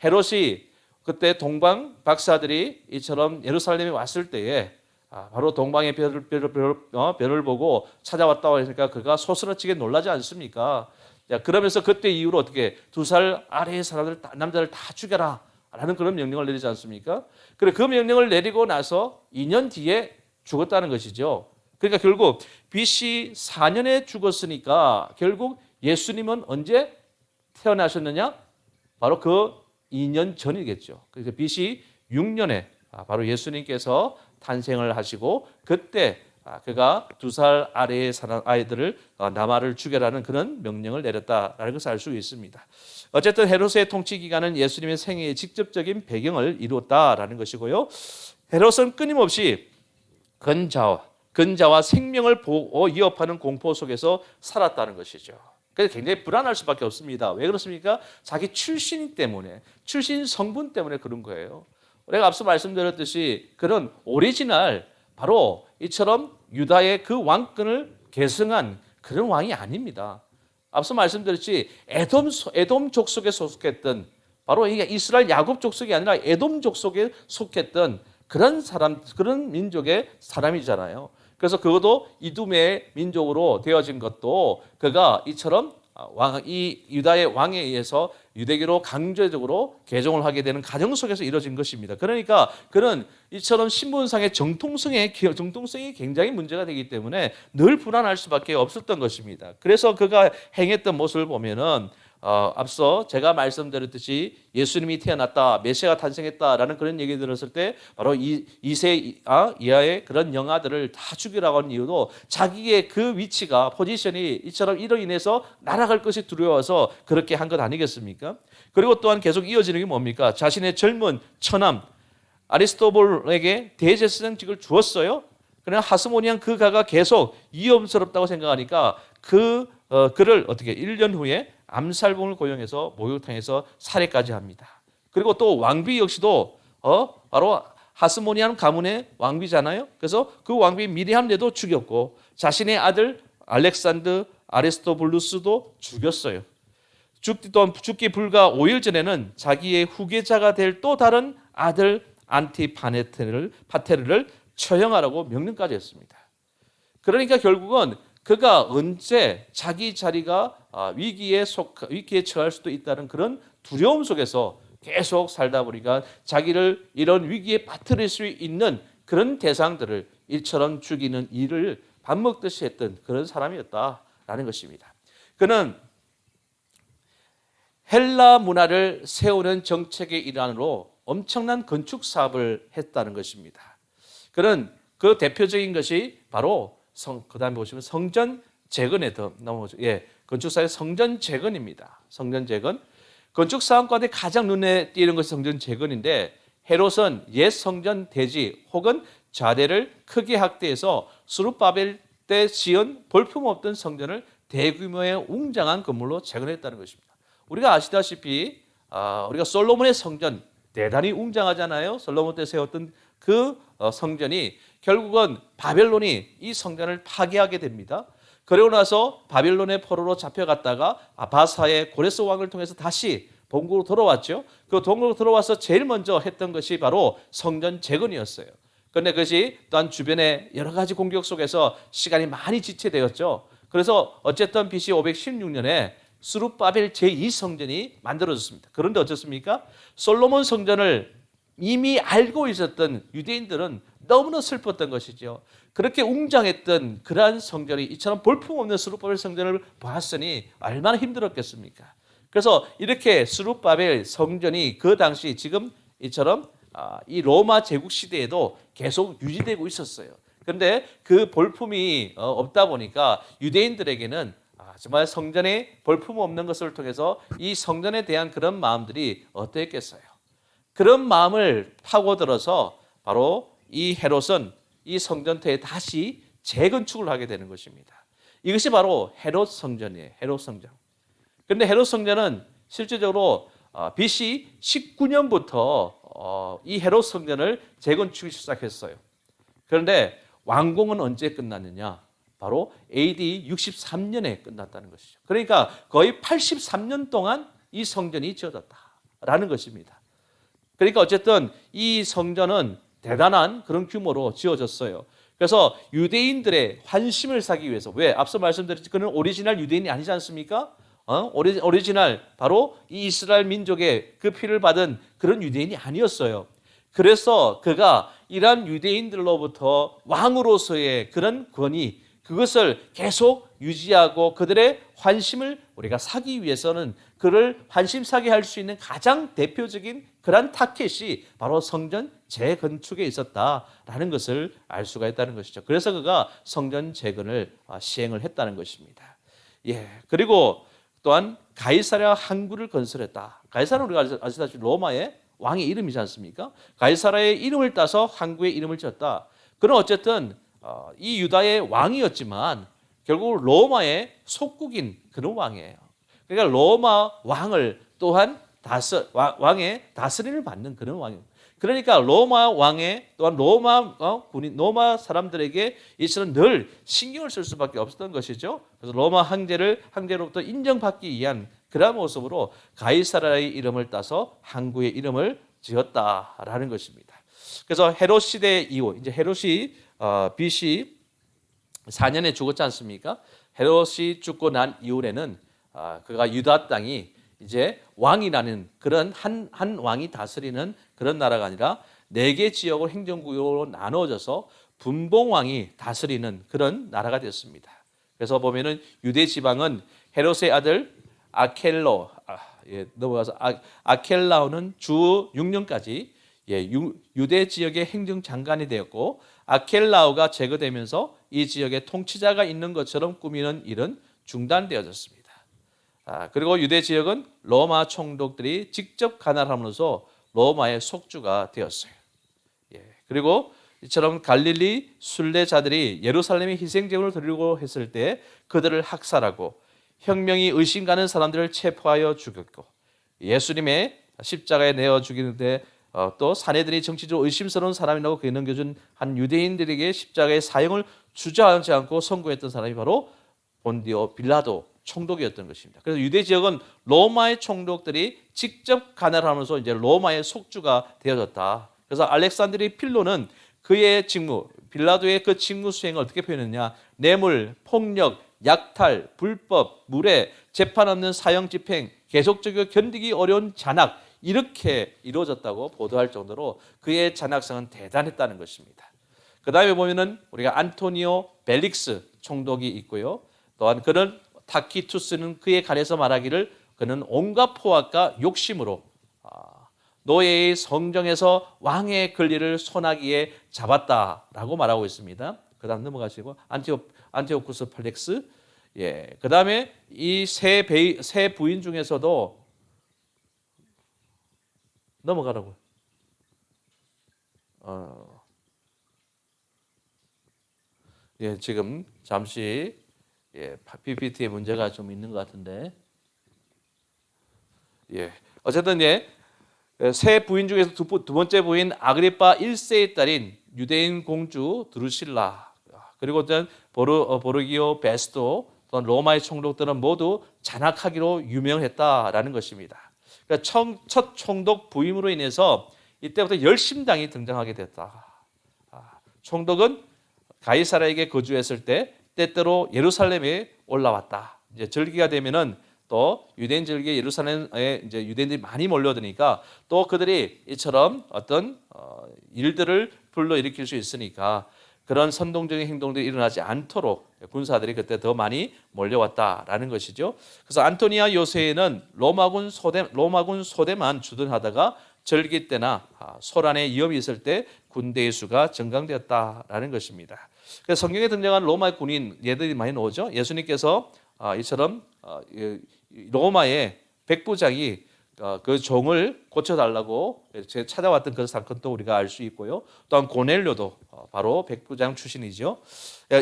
헤롯이 그때 동방 박사들이 이처럼 예루살렘에 왔을 때에 바로 동방의 별을 보고 찾아왔다고 하니까 그가 소스라치게 놀라지 않습니까? 그러면서 그때 이후로 어떻게 2살 아래의 사람들 남자를 다 죽여라 라는 그런 명령을 내리지 않습니까? 그래 그 명령을 내리고 나서 2년 뒤에 죽었다는 것이죠. 그러니까 결국 BC 4년에 죽었으니까 결국 예수님은 언제 태어나셨느냐? 바로 그 2년 전이겠죠. 그래서 BC 6년에 바로 예수님께서 탄생을 하시고 그때 그가 2살 아래의 아이들을 남아를 죽여라는 그런 명령을 내렸다라는 것을 알 수 있습니다. 어쨌든 헤롯의 통치 기간은 예수님의 생애의 직접적인 배경을 이루었다라는 것이고요. 헤롯은 끊임없이 근자와 생명을 위협하는 공포 속에서 살았다는 것이죠. 그래서 굉장히 불안할 수밖에 없습니다. 왜 그렇습니까? 자기 출신 때문에, 출신 성분 때문에 그런 거예요. 우리가 앞서 말씀드렸듯이 그런 오리지널 바로 이처럼 유다의 그 왕권을 계승한 그런 왕이 아닙니다. 앞서 말씀드렸지 에돔 족속에 속했던 바로 이게 이스라엘 야곱 족속이 아니라 에돔 족속에 속했던 그런 사람, 그런 민족의 사람이잖아요. 그래서 그것도 이두메의 민족으로 되어진 것도 그가 이처럼 이 유다의 왕에 의해서 유대교로 강제적으로 개종을 하게 되는 과정 속에서 이루어진 것입니다. 그러니까 그는 이처럼 신분상의 정통성이 굉장히 문제가 되기 때문에 늘 불안할 수밖에 없었던 것입니다. 그래서 그가 행했던 모습을 보면은 앞서 제가 말씀드렸듯이 예수님이 태어났다, 메시아가 탄생했다라는 그런 얘기 들었을 때 바로 2세 이하의 그런 영아들을 다 죽이라고 하는 이유도 자기의 그 위치가 포지션이 이처럼 이로 인해서 날아갈 것이 두려워서 그렇게 한 것 아니겠습니까? 그리고 또한 계속 이어지는 게 뭡니까? 자신의 젊은 처남 아리스토블에게 대제사장직을 주었어요. 그러나 하스모니안 그 가가 계속 위험스럽다고 생각하니까 그를 어떻게 1년 후에 암살봉을 고용해서 목욕탕에서 살해까지 합니다. 그리고 또 왕비 역시도 바로 하스모니안 가문의 왕비잖아요. 그래서 그 왕비 미리암네도 죽였고 자신의 아들 알렉산드 아리스토블루스도 죽였어요. 죽기 불과 5일 전에는 자기의 후계자가 될 또 다른 아들 안티파테르를 처형하라고 명령까지 했습니다. 그러니까 결국은 그가 언제 자기 자리가 위기에 처할 수도 있다는 그런 두려움 속에서 계속 살다 보니까 자기를 이런 위기에 빠뜨릴 수 있는 그런 대상들을 일처럼 죽이는 일을 밥 먹듯이 했던 그런 사람이었다라는 것입니다. 그는 헬라 문화를 세우는 정책의 일환으로 엄청난 건축 사업을 했다는 것입니다. 그는 그 대표적인 것이 바로 그다음에 보시면 성전 재건에 더 넘어오죠. 건축사의 성전 재건입니다. 성전 재건. 건축 사업 가운데 가장 눈에 띄는 것이 성전 재건인데 헤롯은 옛 성전 대지 혹은 좌대를 크게 확대해서 스룹바벨 때 지은 볼품없던 성전을 대규모의 웅장한 건물로 재건했다는 것입니다. 우리가 아시다시피 우리가 솔로몬의 성전 대단히 웅장하잖아요. 솔로몬 때 세웠던 그 성전이 결국은 바벨론이 이 성전을 파괴하게 됩니다. 그러고 나서 바벨론의 포로로 잡혀갔다가 바사의 고레스 왕을 통해서 다시 본국으로 돌아왔죠. 그 본국으로 돌아와서 제일 먼저 했던 것이 바로 성전 재건이었어요. 그런데 그것이 또한 주변의 여러 가지 공격 속에서 시간이 많이 지체되었죠. 그래서 어쨌든 BC 516년에 스룹바벨 제2성전이 만들어졌습니다. 그런데 어떻습니까? 솔로몬 성전을 이미 알고 있었던 유대인들은 너무나 슬펐던 것이죠. 그렇게 웅장했던 그러한 성전이 이처럼 볼품없는 스룹바벨 성전을 봤으니 얼마나 힘들었겠습니까? 그래서 이렇게 스룹바벨 성전이 그 당시 지금 이처럼 이 로마 제국 시대에도 계속 유지되고 있었어요. 그런데 그 볼품이 없다 보니까 유대인들에게는 정말 성전에 볼품 없는 것을 통해서 이 성전에 대한 그런 마음들이 어떠했겠어요? 그런 마음을 파고들어서 바로 이 헤롯은 이 성전터에 다시 재건축을 하게 되는 것입니다. 이것이 바로 헤롯 성전이에요. 헤롯 성전. 그런데 헤롯 성전은 실제적으로 BC 19년부터 이 헤롯 성전을 재건축을 시작했어요. 그런데 완공은 언제 끝났느냐? 바로 AD 63년에 끝났다는 것이죠. 그러니까 거의 83년 동안 이 성전이 지어졌다라는 것입니다. 그러니까 어쨌든 이 성전은 대단한 그런 규모로 지어졌어요. 그래서 유대인들의 환심을 사기 위해서, 왜? 앞서 말씀드렸지, 그는 오리지널 유대인이 아니지 않습니까? 오리지널 바로 이 이스라엘 민족의 그 피를 받은 그런 유대인이 아니었어요. 그래서 그가 이러한 유대인들로부터 왕으로서의 그런 권위, 그것을 계속 유지하고 그들의 환심을 우리가 사기 위해서는 그를 환심 사게 할 수 있는 가장 대표적인 그런 타켓이 바로 성전 재건축에 있었다라는 것을 알 수가 있다는 것이죠. 그래서 그가 성전 재건을 시행을 했다는 것입니다. 그리고 또한 가이사랴 항구를 건설했다. 가이사랴는 우리가 아시다시피 로마의 왕의 이름이지 않습니까? 가이사랴의 이름을 따서 항구의 이름을 지었다. 그는 어쨌든 이 유다의 왕이었지만 결국 로마의 속국인 그런 왕이에요. 그러니까 로마 왕을 또한 왕의 다스림을 받는 그런 왕이에요. 그러니까 로마 왕의 또한 로마 군인, 로마 사람들에게 이처럼 늘 신경을 쓸 수밖에 없었던 것이죠. 그래서 로마 황제로부터 인정받기 위한 그런 모습으로 가이사랴의 이름을 따서 항구의 이름을 지었다라는 것입니다. 그래서 헤롯 시대 이후, 이제 헤롯이 BC 4년에 죽었지 않습니까? 헤롯이 죽고 난 이후에는 그가 유다 땅이 이제 왕이라는 그런 한 왕이 다스리는 그런 나라가 아니라 4개 지역으로 행정구역으로 나누어져서 분봉왕이 다스리는 그런 나라가 됐습니다. 그래서 보면은 유대 지방은 헤롯의 아들 넘어가서 아켈라오는 주 6년까지 유대 지역의 행정장관이 되었고, 아켈라오가 제거되면서 이 지역에 통치자가 있는 것처럼 꾸미는 일은 중단되어졌습니다. 그리고 유대 지역은 로마 총독들이 직접 관할함으로써 로마의 속주가 되었어요. 그리고 이처럼 갈릴리 순례자들이 예루살렘에 희생제물을 드리려고 했을 때 그들을 학살하고 혁명이 의심 가는 사람들을 체포하여 죽였고, 예수님의 십자가에 내어 죽이는데 또 사내들이 정치적으로 의심스러운 사람이라고 그에 넘겨준 한 유대인들에게 십자가의 사형을 주저하지 않고 선고했던 사람이 바로 본디오 빌라도 총독이었던 것입니다. 그래서 유대 지역은 로마의 총독들이 직접 관할하면서 이제 로마의 속주가 되어졌다. 그래서 알렉산드리 필로는 그의 직무, 빌라도의 그 직무 수행을 어떻게 표현했냐? 뇌물, 폭력, 약탈, 불법, 무례, 재판 없는 사형 집행, 계속적으로 견디기 어려운 잔악, 이렇게 이루어졌다고 보도할 정도로 그의 잔악성은 대단했다는 것입니다. 그 다음에 보면은 우리가 안토니오 벨릭스 총독이 있고요. 또한 그는 타키투스는 그에 관해서 말하기를 그는 온갖 포악과 욕심으로 노예의 성정에서 왕의 권리를 손아귀에 잡았다라고 말하고 있습니다. 그 다음 넘어가시고 안티오쿠스 펠렉스, 그 다음에 이 세 부인 중에서도 넘어가라고요. 지금 잠시 PPT에 문제가 좀 있는 것 같은데, 어쨌든 세 부인 중에서 두 번째 부인 아그리파 1세의 딸인 유대인 공주 드루실라, 그리고 보르기오 베스토, 또는 로마의 총독들은 모두 잔악하기로 유명했다라는 것입니다. 그러니까 첫 총독 부임으로 인해서 이때부터 열심당이 등장하게 됐다. 총독은 가이사라에게 거주했을 때 때때로 예루살렘에 올라왔다. 이제 절기가 되면은 또 유대인 절기에 예루살렘에 이제 유대인들이 많이 몰려드니까 또 그들이 이처럼 어떤 일들을 불러일으킬 수 있으니까 그런 선동적인 행동들이 일어나지 않도록 군사들이 그때 더 많이 몰려왔다라는 것이죠. 그래서 안토니아 요새에는 로마군 소대만 주둔하다가 절기 때나 소란의 위험이 있을 때 군대의 수가 증강되었다라는 것입니다. 그래서 성경에 등장한 로마 군인 예들이 많이 나오죠. 예수님께서 이처럼 로마의 백부장이 그 종을 고쳐달라고 찾아왔던 그 사건도 우리가 알 수 있고요. 또한 고넬료도 바로 백부장 출신이죠.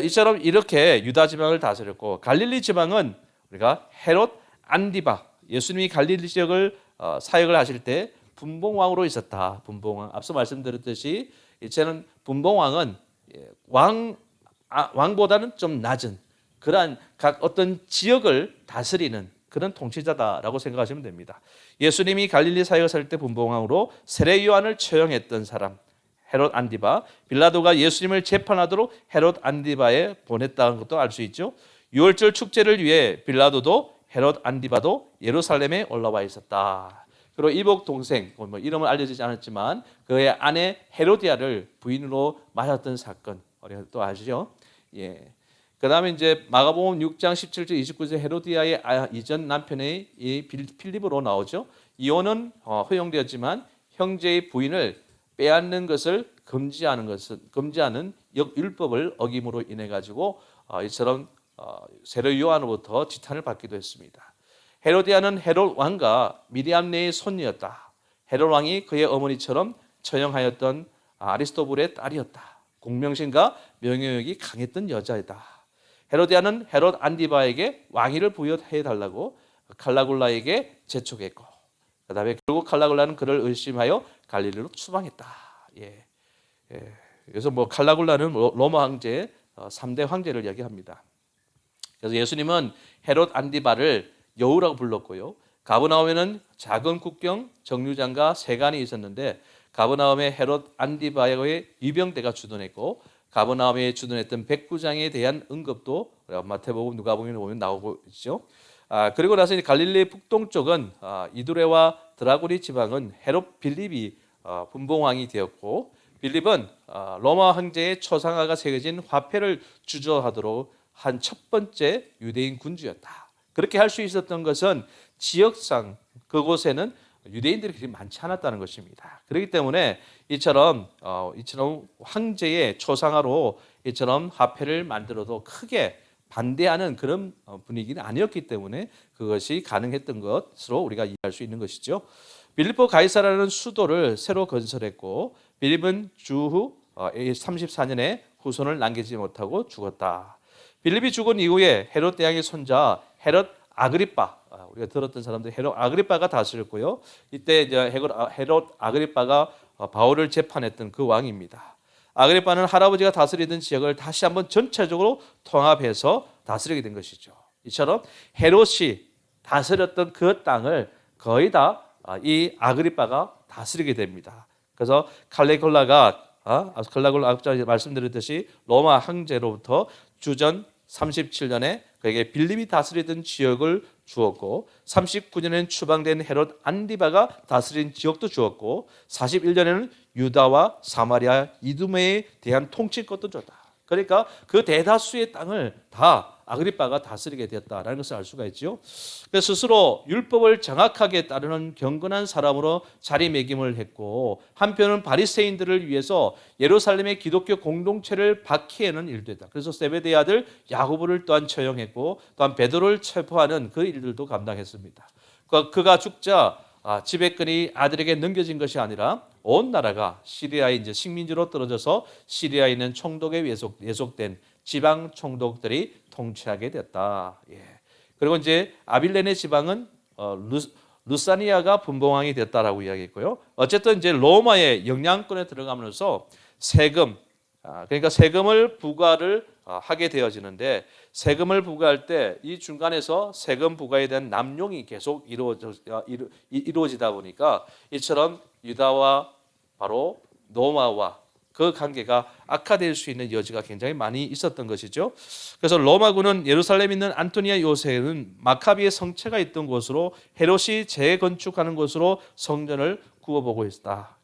이처럼 이렇게 유다 지방을 다스렸고 갈릴리 지방은 우리가 헤롯 안디바 예수님이 갈릴리 지역을 사역을 하실 때 분봉왕으로 있었다. 분봉왕 앞서 말씀드렸듯이 이제는 분봉왕은 왕보다는 좀 낮은 그러한 각 어떤 지역을 다스리는 그런 통치자다라고 생각하시면 됩니다. 예수님이 갈릴리 사역을 살 때 분봉왕으로 세례 요한을 처형했던 사람 헤롯 안디바, 빌라도가 예수님을 재판하도록 헤롯 안디바에 보냈다는 것도 알 수 있죠. 유월절 축제를 위해 빌라도도 헤롯 안디바도 예루살렘에 올라와 있었다. 그리고 이복 동생, 이름은 알려지지 않았지만 그의 아내 헤로디아를 부인으로 맞았던 사건 우리가 또 아시죠? 예. 그다음에 이제 마가복음 6장 17절 29절 헤로디아의 이전 남편의 이 필립으로 나오죠. 이혼은 허용되었지만 형제의 부인을 빼앗는 것을 금지하는 율법을 어김으로 인해 가지고 이처럼 세례 요한으로부터 지탄을 받기도 했습니다. 헤로디아는 헤롯 왕과 미리암네의 손녀였다. 헤롯 왕이 그의 어머니처럼 처형하였던 아리스토불의 딸이었다. 공명심과 명예욕이 강했던 여자이다. 헤로디아는 헤롯 안디바에게 왕위를 부여해 달라고 칼라굴라에게 재촉했고, 그다음에 결국 칼라굴라는 그를 의심하여 갈릴리로 추방했다. 그래서 칼라굴라는 로마 황제 3대 황제를 이야기합니다. 그래서 예수님은 헤롯 안디바를 여우라고 불렀고요. 가버나움에는 작은 국경 정류장과 세관이 있었는데 가버나움의 헤롯 안디바의 위병대가 주둔했고 가버나움에 주둔했던 백부장에 대한 언급도 마태복음 누가복음에 보면 나오고 있죠. 그리고 나서 이제 갈릴리 북동쪽은 이두레와 드라고리 지방은 헤롯 빌립이 분봉왕이 되었고 빌립은 로마 황제의 초상화가 새겨진 화폐를 주저하도록 한 첫 번째 유대인 군주였다. 그렇게 할 수 있었던 것은 지역상 그곳에는 유대인들이 그렇게 많지 않았다는 것입니다. 그렇기 때문에 이처럼 황제의 초상화로 이처럼 화폐를 만들어도 크게 반대하는 그런 분위기는 아니었기 때문에 그것이 가능했던 것으로 우리가 이해할 수 있는 것이죠. 빌립보 가이사라는 수도를 새로 건설했고 빌립은 주후 34년에 후손을 남기지 못하고 죽었다. 빌립이 죽은 이후에 헤롯 대왕의 손자 헤롯 아그리빠, 우리가 들었던 사람들 헤롯 아그리빠가 다스렸고요. 이때 이제 헤롯 아그리빠가 바울을 재판했던 그 왕입니다. 아그리빠는 할아버지가 다스리던 지역을 다시 한번 전체적으로 통합해서 다스리게 된 것이죠. 이처럼 헤롯이 다스렸던 그 땅을 거의 다 이 아그리빠가 다스리게 됩니다. 그래서 칼라굴라가 아까 말씀드렸듯이 로마 황제로부터 주전 37년에 그에게 빌립이 다스리던 지역을 주었고 39년에는 추방된 헤롯 안디바가 다스린 지역도 주었고 41년에는 유다와 사마리아 이두메에 대한 통치권도 줬다. 그러니까 그 대다수의 땅을 다 아그리빠가 다스리게 되었다라는 것을 알 수가 있죠. 그래서 스스로 율법을 정확하게 따르는 경건한 사람으로 자리매김을 했고 한편은 바리새인들을 위해서 예루살렘의 기독교 공동체를 박해하는 일도 했다. 그래서 세베대의 아들 야고보를 또한 처형했고 또한 베드로를 체포하는 그 일들도 감당했습니다. 그가 죽자 지배권이 아들에게 넘겨진 것이 아니라 온 나라가 시리아의 이제 식민지로 떨어져서 시리아에 있는 총독에 예속된 지방 총독들이 통치하게 됐다. 그리고 이제 아빌레네 지방은 루사니아가 분봉왕이 됐다라고 이야기했고요. 어쨌든 이제 로마의 영향권에 들어가면서 세금, 그러니까 세금을 부과를 하게 되어지는데 세금을 부과할 때 이 중간에서 세금 부과에 대한 남용이 계속 이루어지다 보니까 이처럼 유다와 바로 로마와 그 관계가 악화될 수 있는 여지가 굉장히 많이 있었던 것이죠. 그래서 로마군은 예루살렘에 있는 안토니아 요새는 마카비의 성체가 있던 곳으로 헤롯이 재건축하는 곳으로 성전을 구워보고 있다.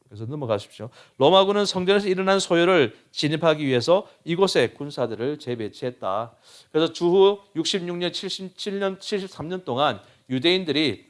그래서 넘어가십시오. 로마군은 성전에서 일어난 소요를 진입하기 위해서 이곳에 군사들을 재배치했다. 그래서 주후 66년, 77년, 73년 동안 유대인들이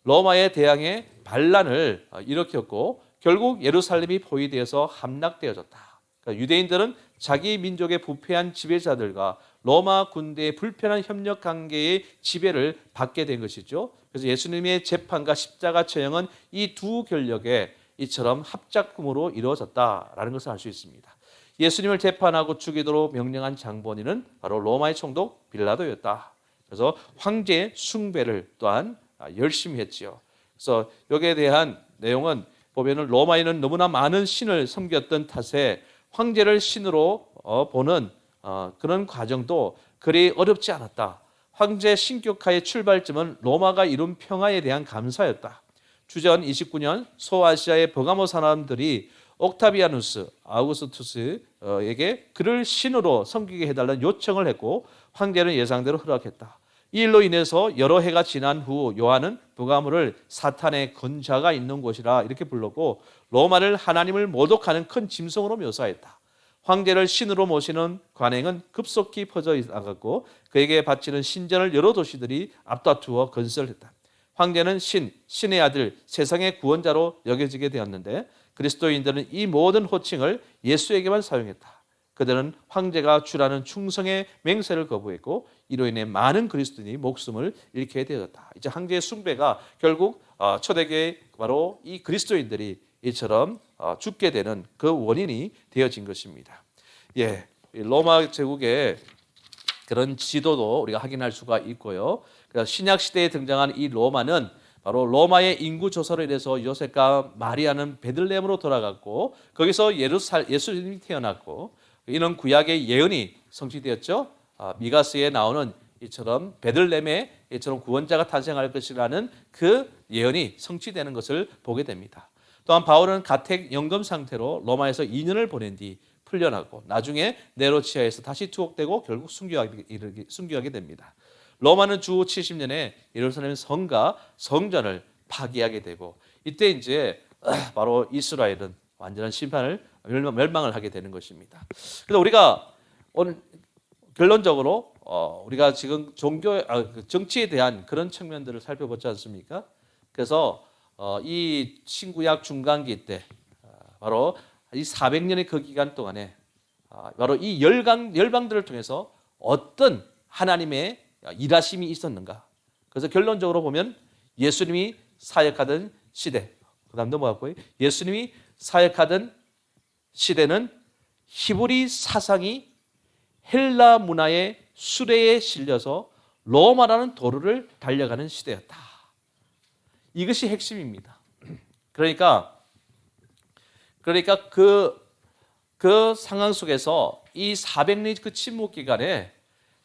로마에 대항해 반란을 일으켰고 결국 예루살렘이 포위되어서 함락되어졌다. 그러니까 유대인들은 자기 민족의 부패한 지배자들과 로마 군대의 불편한 협력 관계의 지배를 받게 된 것이죠. 그래서 예수님의 재판과 십자가 처형은 이 두 권력의 이처럼 합작품으로 이루어졌다라는 것을 알 수 있습니다. 예수님을 재판하고 죽이도록 명령한 장본인은 바로 로마의 총독 빌라도였다. 그래서 황제의 숭배를 또한 열심히 했지요. 그래서 여기에 대한 내용은 보면은 로마인은 너무나 많은 신을 섬겼던 탓에 황제를 신으로 보는 그런 과정도 그리 어렵지 않았다. 황제 신격화의 출발점은 로마가 이룬 평화에 대한 감사였다. 주전 29년 소아시아의 버가모 사람들이 옥타비아누스 아우구스투스에게 그를 신으로 섬기게 해달라는 요청을 했고 황제는 예상대로 허락했다. 이 일로 인해서 여러 해가 지난 후 요한은 버가모를 사탄의 건자가 있는 곳이라 이렇게 불렀고 로마를 하나님을 모독하는 큰 짐승으로 묘사했다. 황제를 신으로 모시는 관행은 급속히 퍼져 나갔고 그에게 바치는 신전을 여러 도시들이 앞다투어 건설했다. 황제는 신의 아들, 세상의 구원자로 여겨지게 되었는데 그리스도인들은 이 모든 호칭을 예수에게만 사용했다. 그들은 황제가 주라는 충성의 맹세를 거부했고 이로 인해 많은 그리스도인이 목숨을 잃게 되었다. 이제 황제의 숭배가 결국 초대교회 바로 이 그리스도인들이 이처럼 죽게 되는 그 원인이 되어진 것입니다. 예, 로마 제국의 그런 지도도 우리가 확인할 수가 있고요. 신약 시대에 등장한 이 로마는 바로 로마의 인구 조사로 인해서 요셉과 마리아는 베들레헴으로 돌아갔고 거기서 예수님이 태어났고 이는 구약의 예언이 성취되었죠. 미가스에 나오는 이처럼 베들레헴에 이처럼 구원자가 탄생할 것이라는 그 예언이 성취되는 것을 보게 됩니다. 또한 바울은 가택 연금 상태로 로마에서 2년을 보낸 뒤 풀려나고 나중에 네로 치하에서 다시 투옥되고 결국 순교하게 됩니다. 로마는 주 70년에 예루살렘 성과 성전을 파기하게 되고 이때 이제 바로 이스라엘은 완전한 심판을 멸망을 하게 되는 것입니다. 그래서 우리가 오늘 결론적으로 우리가 지금 정치에 대한 그런 측면들을 살펴보지 않습니까? 그래서 이 신구약 중간기 때 바로 이 400년의 그 기간 동안에 바로 이 열방들을 통해서 어떤 하나님의 일하심이 있었는가? 그래서 결론적으로 보면 예수님이 사역하던 시대, 그다음 넘어갔고요. 예수님이 사역하던 시대는 히브리 사상이 헬라 문화의 수레에 실려서 로마라는 도로를 달려가는 시대였다. 이것이 핵심입니다. 그러니까 그 상황 속에서 이 400년의 그 침묵 기간에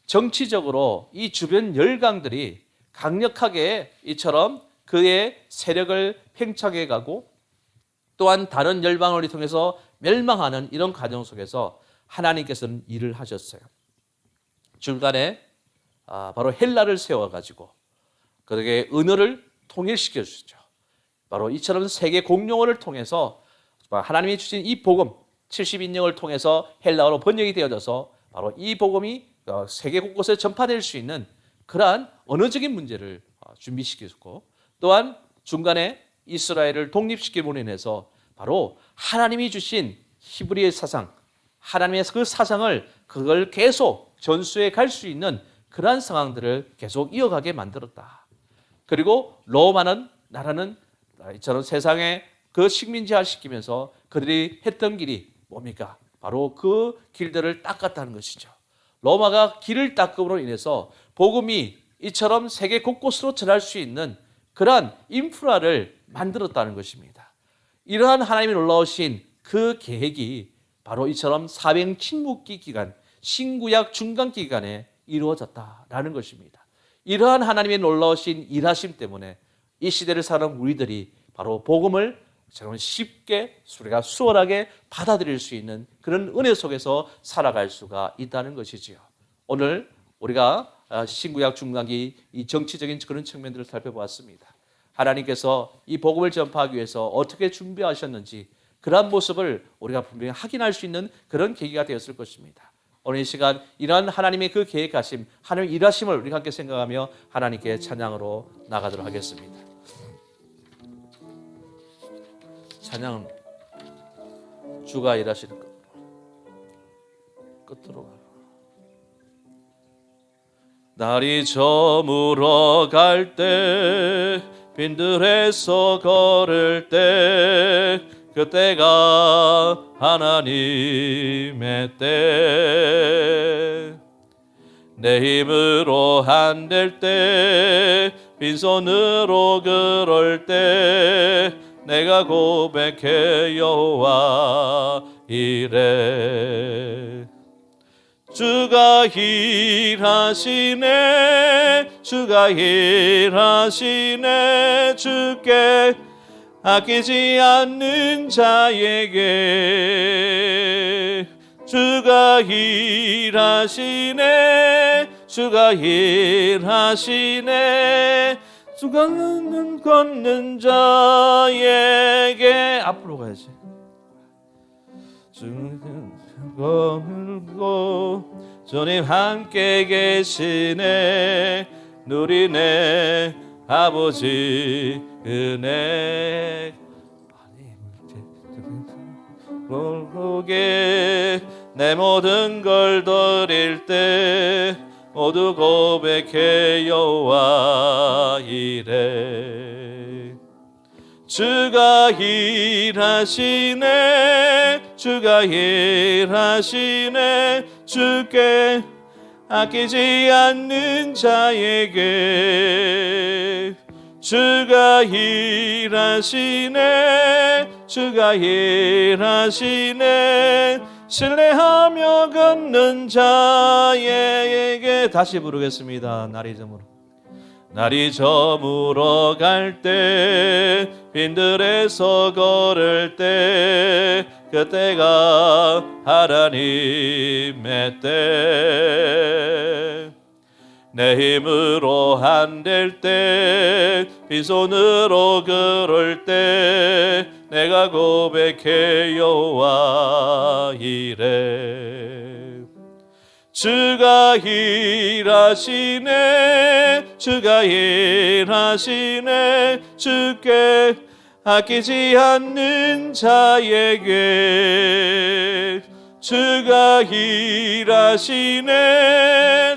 정치적으로 이 주변 열강들이 강력하게 이처럼 그의 세력을 팽창해 가고 또한 다른 열방을 통해서 멸망하는 이런 과정 속에서 하나님께서는 일을 하셨어요. 중간에 바로 헬라를 세워가지고 그에게 언어를 통일시켜 주시죠. 바로 이처럼 세계 공용어를 통해서 하나님이 주신 이 복음 70인령을 통해서 헬라어로 번역이 되어져서 바로 이 복음이 세계 곳곳에 전파될 수 있는 그러한 언어적인 문제를 준비시켰고 또한 중간에 이스라엘을 독립시킴으로 인해서 바로 하나님이 주신 히브리의 사상, 하나님의 그 사상을 그걸 계속 전수해 갈 수 있는 그러한 상황들을 계속 이어가게 만들었다. 그리고 로마는 나라는 이처럼 세상에 그 식민지화 시키면서 그들이 했던 길이 뭡니까? 바로 그 길들을 닦았다는 것이죠. 로마가 길을 닦음으로 인해서 복음이 이처럼 세계 곳곳으로 전할 수 있는 그러한 인프라를 만들었다는 것입니다. 이러한 하나님이 놀라우신 그 계획이 바로 이처럼 400 침묵기 기간, 신구약 중간기 기간에 이루어졌다라는 것입니다. 이러한 하나님의 놀라우신 일하심 때문에 이 시대를 사는 우리들이 바로 복음을 정말 쉽게 우리가 수월하게 받아들일 수 있는 그런 은혜 속에서 살아갈 수가 있다는 것이지요. 오늘 우리가 신구약 중간기 이 정치적인 그런 측면들을 살펴보았습니다. 하나님께서 이 복음을 전파하기 위해서 어떻게 준비하셨는지 그러한 모습을 우리가 분명히 확인할 수 있는 그런 계기가 되었을 것입니다. 오늘 이 시간 이러한 하나님의 그 계획하심, 하나님의 일하심을 우리가 함께 생각하며 하나님께 찬양으로 나가도록 하겠습니다. 찬양은 주가 일하시는 것. 끝으로 가. 날이 저물어 갈 때 빈들에서 걸을 때 그때가 하나님의 때 내 힘으로 안 될 때 빈손으로 그럴 때 내가 고백해 여호와 이래 주가 일하시네 주가 일하시네 주께 아끼지 않는 자에게 주가 일하시네 주가 일하시네 주가 걷는 자에게 앞으로 가야지 걸고 주님 함께 계시네 누리네 아버지 은혜 고개 내 모든 걸 드릴 때 모두 고백해 여호와 이래 주가 일하시네 주가 일하시네 주께 아끼지 않는 자에게 주가 일하시네 주가 일하시네 신뢰하며 걷는 자에게 다시 부르겠습니다. 날이 저물어 갈 때 빈들에서 걸을 때 그때가 하나님의 때 내 힘으로 안 될 때 빈손으로 그럴 때 내가 고백해 여호와 이래 주가 일하시네 주가 일하시네 주께 아끼지 않는 자에게 주가 일하시네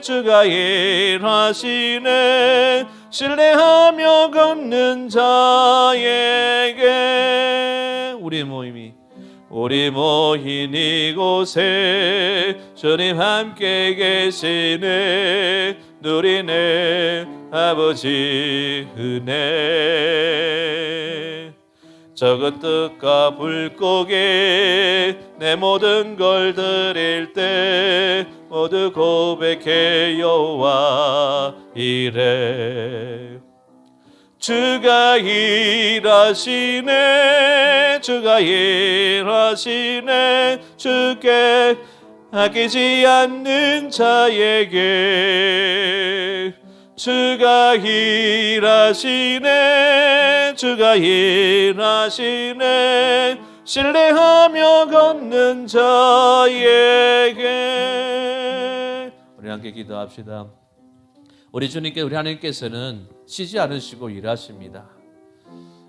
주가 일하시네 신뢰하며 걷는 자에게 우리 모인 이곳에 주님 함께 계시네 누리네 아버지 은혜 적은 뜻과 불고개 내 모든 걸 드릴 때 모두 고백해 여호와 이래 주가 일하시네 주가 일하시네 주께 아끼지 않는 자에게 주가 일하시네 주가 일하시네 신뢰하며 걷는 자에게 우리 함께 기도합시다. 우리 주님께 우리 하나님께서는 쉬지 않으시고 일하십니다.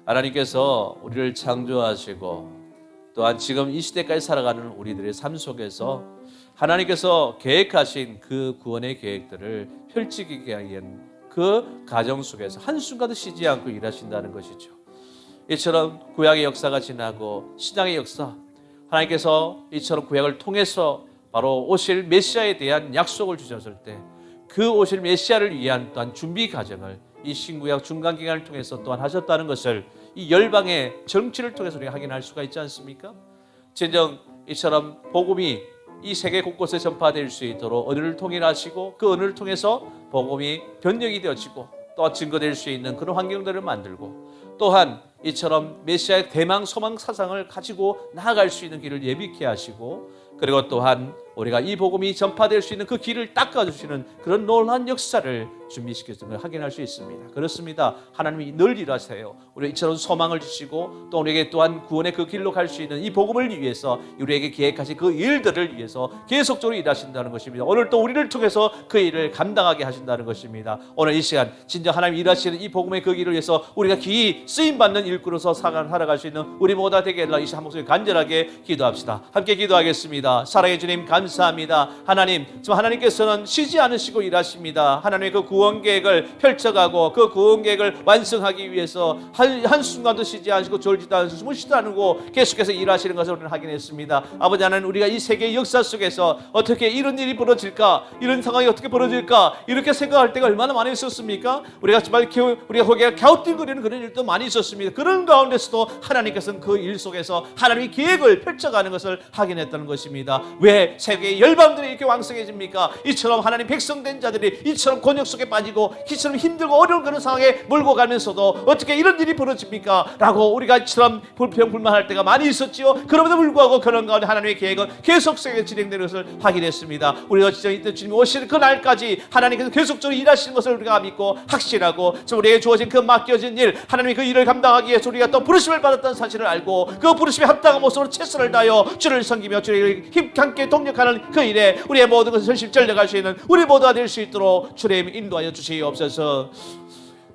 하나님께서 우리를 창조하시고 또한 지금 이 시대까지 살아가는 우리들의 삶 속에서 하나님께서 계획하신 그 구원의 계획들을 펼치기 위한 그 과정 속에서 한순간도 쉬지 않고 일하신다는 것이죠. 이처럼 구약의 역사가 지나고 신약의 역사, 하나님께서 이처럼 구약을 통해서 바로 오실 메시아에 대한 약속을 주셨을 때 그 오실 메시아를 위한 또한 준비 과정을 이 신구약 중간기간을 통해서 또한 하셨다는 것을 이 열방의 정치를 통해서 우리가 확인할 수가 있지 않습니까? 진정 이처럼 복음이 이 세계 곳곳에 전파될 수 있도록 언어를 통일하시고 그 언어를 통해서 복음이 변력이 되어지고 또 증거될 수 있는 그런 환경들을 만들고 또한 이처럼 메시아의 대망 소망 사상을 가지고 나아갈 수 있는 길을 예비케 하시고 그리고 또한 우리가 이 복음이 전파될 수 있는 그 길을 닦아주시는 그런 놀라운 역사를 준비시켰던 걸 확인할 수 있습니다. 그렇습니다. 하나님이 늘 일하세요. 우리 이처럼 소망을 주시고 또 우리에게 또한 구원의 그 길로 갈 수 있는 이 복음을 위해서 우리에게 계획하신 그 일들을 위해서 계속적으로 일하신다는 것입니다. 오늘 또 우리를 통해서 그 일을 감당하게 하신다는 것입니다. 오늘 이 시간 진정 하나님 일하시는 이 복음의 그 길을 위해서 우리가 기이 쓰임받는 일꾼으로서 살아갈 수 있는 우리 모두가 되게 해달라. 이 한 목소리 간절하게 기도합시다. 함께 기도하겠습니다. 사랑해 주님 감사합니다. 하나님, 지금 하나님께서는 쉬지 않으시고 일하십니다. 하나님의 그 구원 계획을 펼쳐가고 그 구원 계획을 완성하기 위해서 한순간도 쉬지 않으시고 졸지도 않으시고 숨쉬지도 않고 계속해서 일하시는 것을 우리는 확인했습니다. 아버지 하나님, 우리가 이 세계의 역사 속에서 어떻게 이런 일이 벌어질까, 이런 상황이 어떻게 벌어질까 이렇게 생각할 때가 얼마나 많이 있었습니까? 우리가 정말 우리가 거기에 갸우뚱거리는 그런 일도 많이 있었습니다. 그런 가운데서도 하나님께서는 그 일 속에서 하나님의 계획을 펼쳐가는 것을 확인했다는 것입니다. 왜 세계의 열방들이 이렇게 왕성해집니까? 이처럼 하나님 백성된 자들이 이처럼 곤욕 속에 빠지고 이처럼 힘들고 어려운 그런 상황에 몰고 가면서도 어떻게 이런 일이 벌어집니까? 라고 우리가 이처럼 불평불만할 때가 많이 있었지요. 그럼에도 불구하고 그런 가운데 하나님의 계획은 계속적으로 진행되는 것을 확인했습니다. 우리가 진짜 이때 주님 오시는 그 날까지 하나님께서 계속적으로 일하시는 것을 우리가 믿고 확신하고 우리에게 주어진 그 맡겨진 일, 하나님이 그 일을 감당하기 위해서 우리가 또 부르심을 받았다는 사실을 알고 그 부르심에 합당한 모습으로 최선을 다하여 주를 섬기며 주를 힘ham께 동력하는 그 일에 우리의 모든 것을 전심 전력할 수 있는 우리 모두가 될 수 있도록 주님 인도하여 주시옵소서.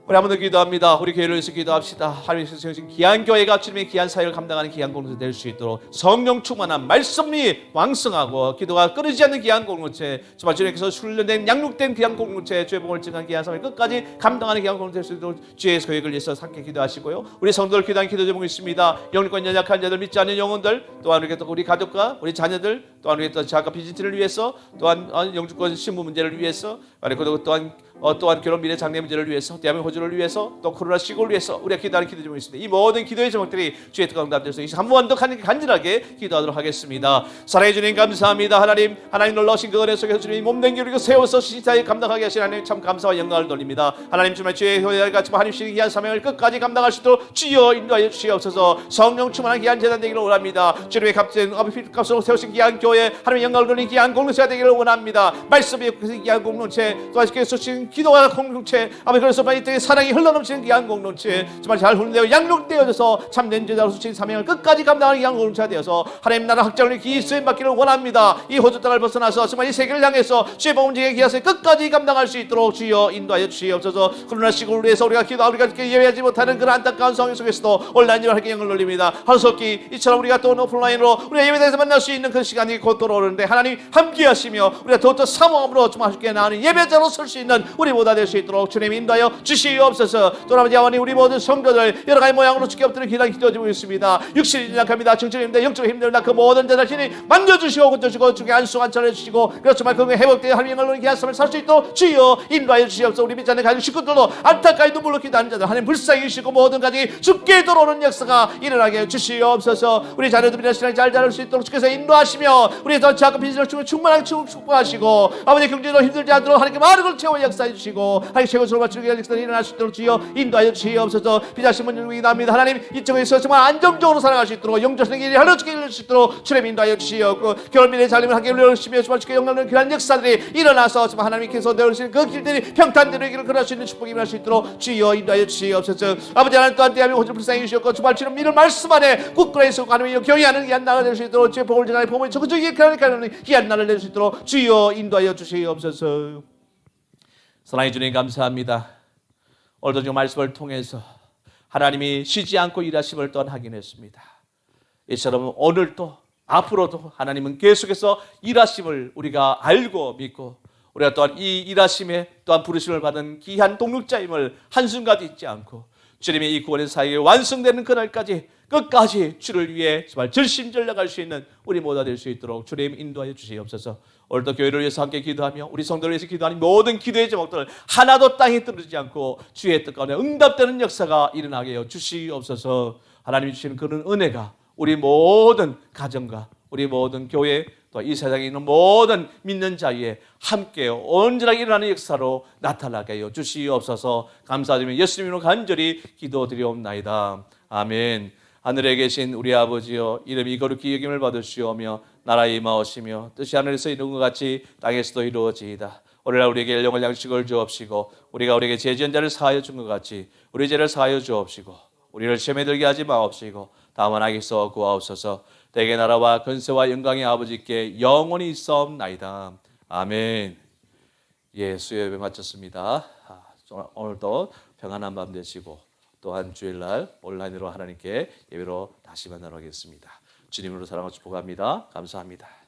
우리 한번 더 기도합니다. 우리 교회를 위해서 기도합시다. 하나님께서 세우신 귀한 교회가 주님의 귀한 사역을 감당하는 귀한 공동체 될 수 있도록 성령 충만한 말씀이 왕성하고 기도가 끊이지 않는 귀한 공동체, 정말 주님께서 훈련된 양육된 귀한 공동체, 주의 복을 증한 귀한 삶을 끝까지 감당하는 귀한 공동체 될 수 있도록 주의 계획을 위해서 함께 기도하시고요. 우리 성도들 기도하는 기도 제목이 있습니다. 영육권 연약한 자들, 믿지 않는 영혼들, 또한 우리 또 우리 가족과 우리 자녀들, 또한 우리 또 자가 비즈니스를 위해서, 또한 영주권 신부 문제를 위해서, 그리고 또한 결혼 미래 장래 문제를 위해서, 대한민국 호주를 위해서, 또 코로나 시국을 위해서 우리가 기도하는 기도 제목이 있습니다. 이 모든 기도의 제목들이 주의 뜻과 응답돼서 한 번 더 간절하게 기도하도록 하겠습니다. 사랑해 주님 감사합니다. 하나님 놀라우신 그 은혜 속에서 주님 몸된 기울이고 세워서 시사에 감당하게 하신 하나님 참 감사와 영광을 돌립니다. 하나님 정말 주의 교회와 같이 하나님 주의 귀한 사명을 끝까지 감당할 수 있도록 주여 인도하여 주시옵소서. 성령 충만한 귀한 재단 되기를 원합니다. 주님의 값진 값으로 세우신 귀한 교회, 하나님의 영광을 돌리는 귀한 공동체가 되기를 원합니다. 말씀의 귀한 공동체, 또 아직께서 기도와 공동체, 아버지 그래서 이 땅에 사랑이 흘러넘치는 귀한 공동체, 정말 잘 훈련되어 양육되어져서 참된 제자로서 진 사명을 끝까지 감당하는 귀한 공동체가 되어서 하나님 나라 확장을 기이 쓰임받기를 원합니다. 이 호주 땅을 벗어나서 정말 이 세계를 향해서 주의 복음쟁의 기하세 끝까지 감당할 수 있도록 주여 인도하여 주시옵소서. 코로나 시국을 위해서 우리가 예배하지 못하는 그런 안타까운 상황 속에서도 온라인 예배를 영을 올립니다. 하루속히 이처럼 우리가 또 오프라인으로 우리가 예배대에서 만날 수 있는 그 시간이 곧 돌아오는데 하나님 함께하시며 우리가 더욱더 사모함으로 좀 하쉽게 나가는 예배자로 설 수 있는 우리 모두 될 수 있도록 주님 인도하여 주시옵소서. 또 아버지 하나님 우리 모든 성도들 여러 가지 모양으로 주께 엎드려 기도드리고 있습니다. 육신이 약합니다. 정신이 힘들다. 영적으로 힘들다. 그 모든 자 자신이 만져주시고 고쳐주시고 주께 안수 안전해 주시고 그래서 정말 그 회복되어 하나님의 영광을 귀한 삶을 살 수 있도록 주여 인도하여 주시옵소서. 우리 믿지 않는 가족 식구들도 안타까이 눈물로 기도하는 자들 하나님 불쌍히 여기시고 모든 가족이 죽게 돌아오는 역사가 일어나게 해 주시옵소서. 우리 자녀들이나 신앙이 잘 자랄 수 있도록 주께서 인도하시며 우리 더 작은 빚을 충분하게 축복하시고 아버지 경제로 힘들지 않도록 하나님께 많은 걸 채워 역사해 주시고 하나님 최고수로 맞추기 위한 역사가 일어날 수 있도록 주여 인도하여 주시옵소서. 비자신 분들이 납니다. 하나님 이쪽에서 정말 안정적으로 살아갈 수 있도록 영적인 일이 하루씩 이룰 수 있도록 주님 인도하여 주시옵고 결혼 미래 자녀를 함께 열심히 정말 주께 영광을 귀한 역사들이 일어나서 정말 하나님께서 내어주시는 그 길들이 평탄대로 길을 걸을 수 있는 축복이 일어날 수 있도록 주여 인도하여 주시옵소서. 아버지 하나님 또한 대한민국 호주 불쌍히 주셨고 주말 주는 믿을 말씀 안에 굳건히 있고 하나님의 경외하는 귀한 나라가 될 수 있도록 주의 복을 전하는 복을 적극적이게 가는 귀한 나라를 낼 수 있도록 주여 인도하여 주시옵소서. 사랑해 주님 감사합니다. 오늘도 좀 말씀을 통해서 하나님이 쉬지 않고 일하심을 또한 확인했습니다. 이처럼 오늘도 앞으로도 하나님은 계속해서 일하심을 우리가 알고 믿고 우리가 또한 이 일하심에 또한 부르심을 받은 귀한 동력자임을 한순간도 잊지 않고 주님의 이 구원의 사역이 완성되는 그날까지 끝까지 주를 위해 정말 절심전력할 수 있는 우리 모두가 될 수 있도록 주님 인도하여 주시옵소서. 오늘도 교회를 위해서 함께 기도하며 우리 성도를 위해서 기도하는 모든 기도의 제목들 하나도 땅에 떨어지지 않고 주의 뜻 가운데 응답되는 역사가 일어나게 하여 주시옵소서. 하나님이 주시는 그런 은혜가 우리 모든 가정과 우리 모든 교회 또 이 세상에 있는 모든 믿는 자위에 함께 언제나 일어나는 역사로 나타나게 하여 주시옵소서. 감사드리며 예수님으로 간절히 기도드리옵나이다. 아멘. 하늘에 계신 우리 아버지여 이름이 거룩히 여김을 받으시오며 나라에 임하오시며 뜻이 하늘에서 이룬 것 같이 땅에서도 이루어지이다. 오늘날 우리에게 일용할 양식을 주옵시고 우리가 우리에게 죄지은 자를 사하여 준 것 같이 우리 죄를 사하여 주옵시고 우리를 시험에 들게 하지 마옵시고 다만 악에서 구하옵소서. 대개 나라와 권세와 영광의 아버지께 영원히 있사옵나이다. 아멘. 예, 수요 예배 마쳤습니다. 오늘도 평안한 밤 되시고 또한 주일날 온라인으로 하나님께 예배로 다시 만나러 가겠습니다. 주님으로 사랑하고 축복합니다. 감사합니다.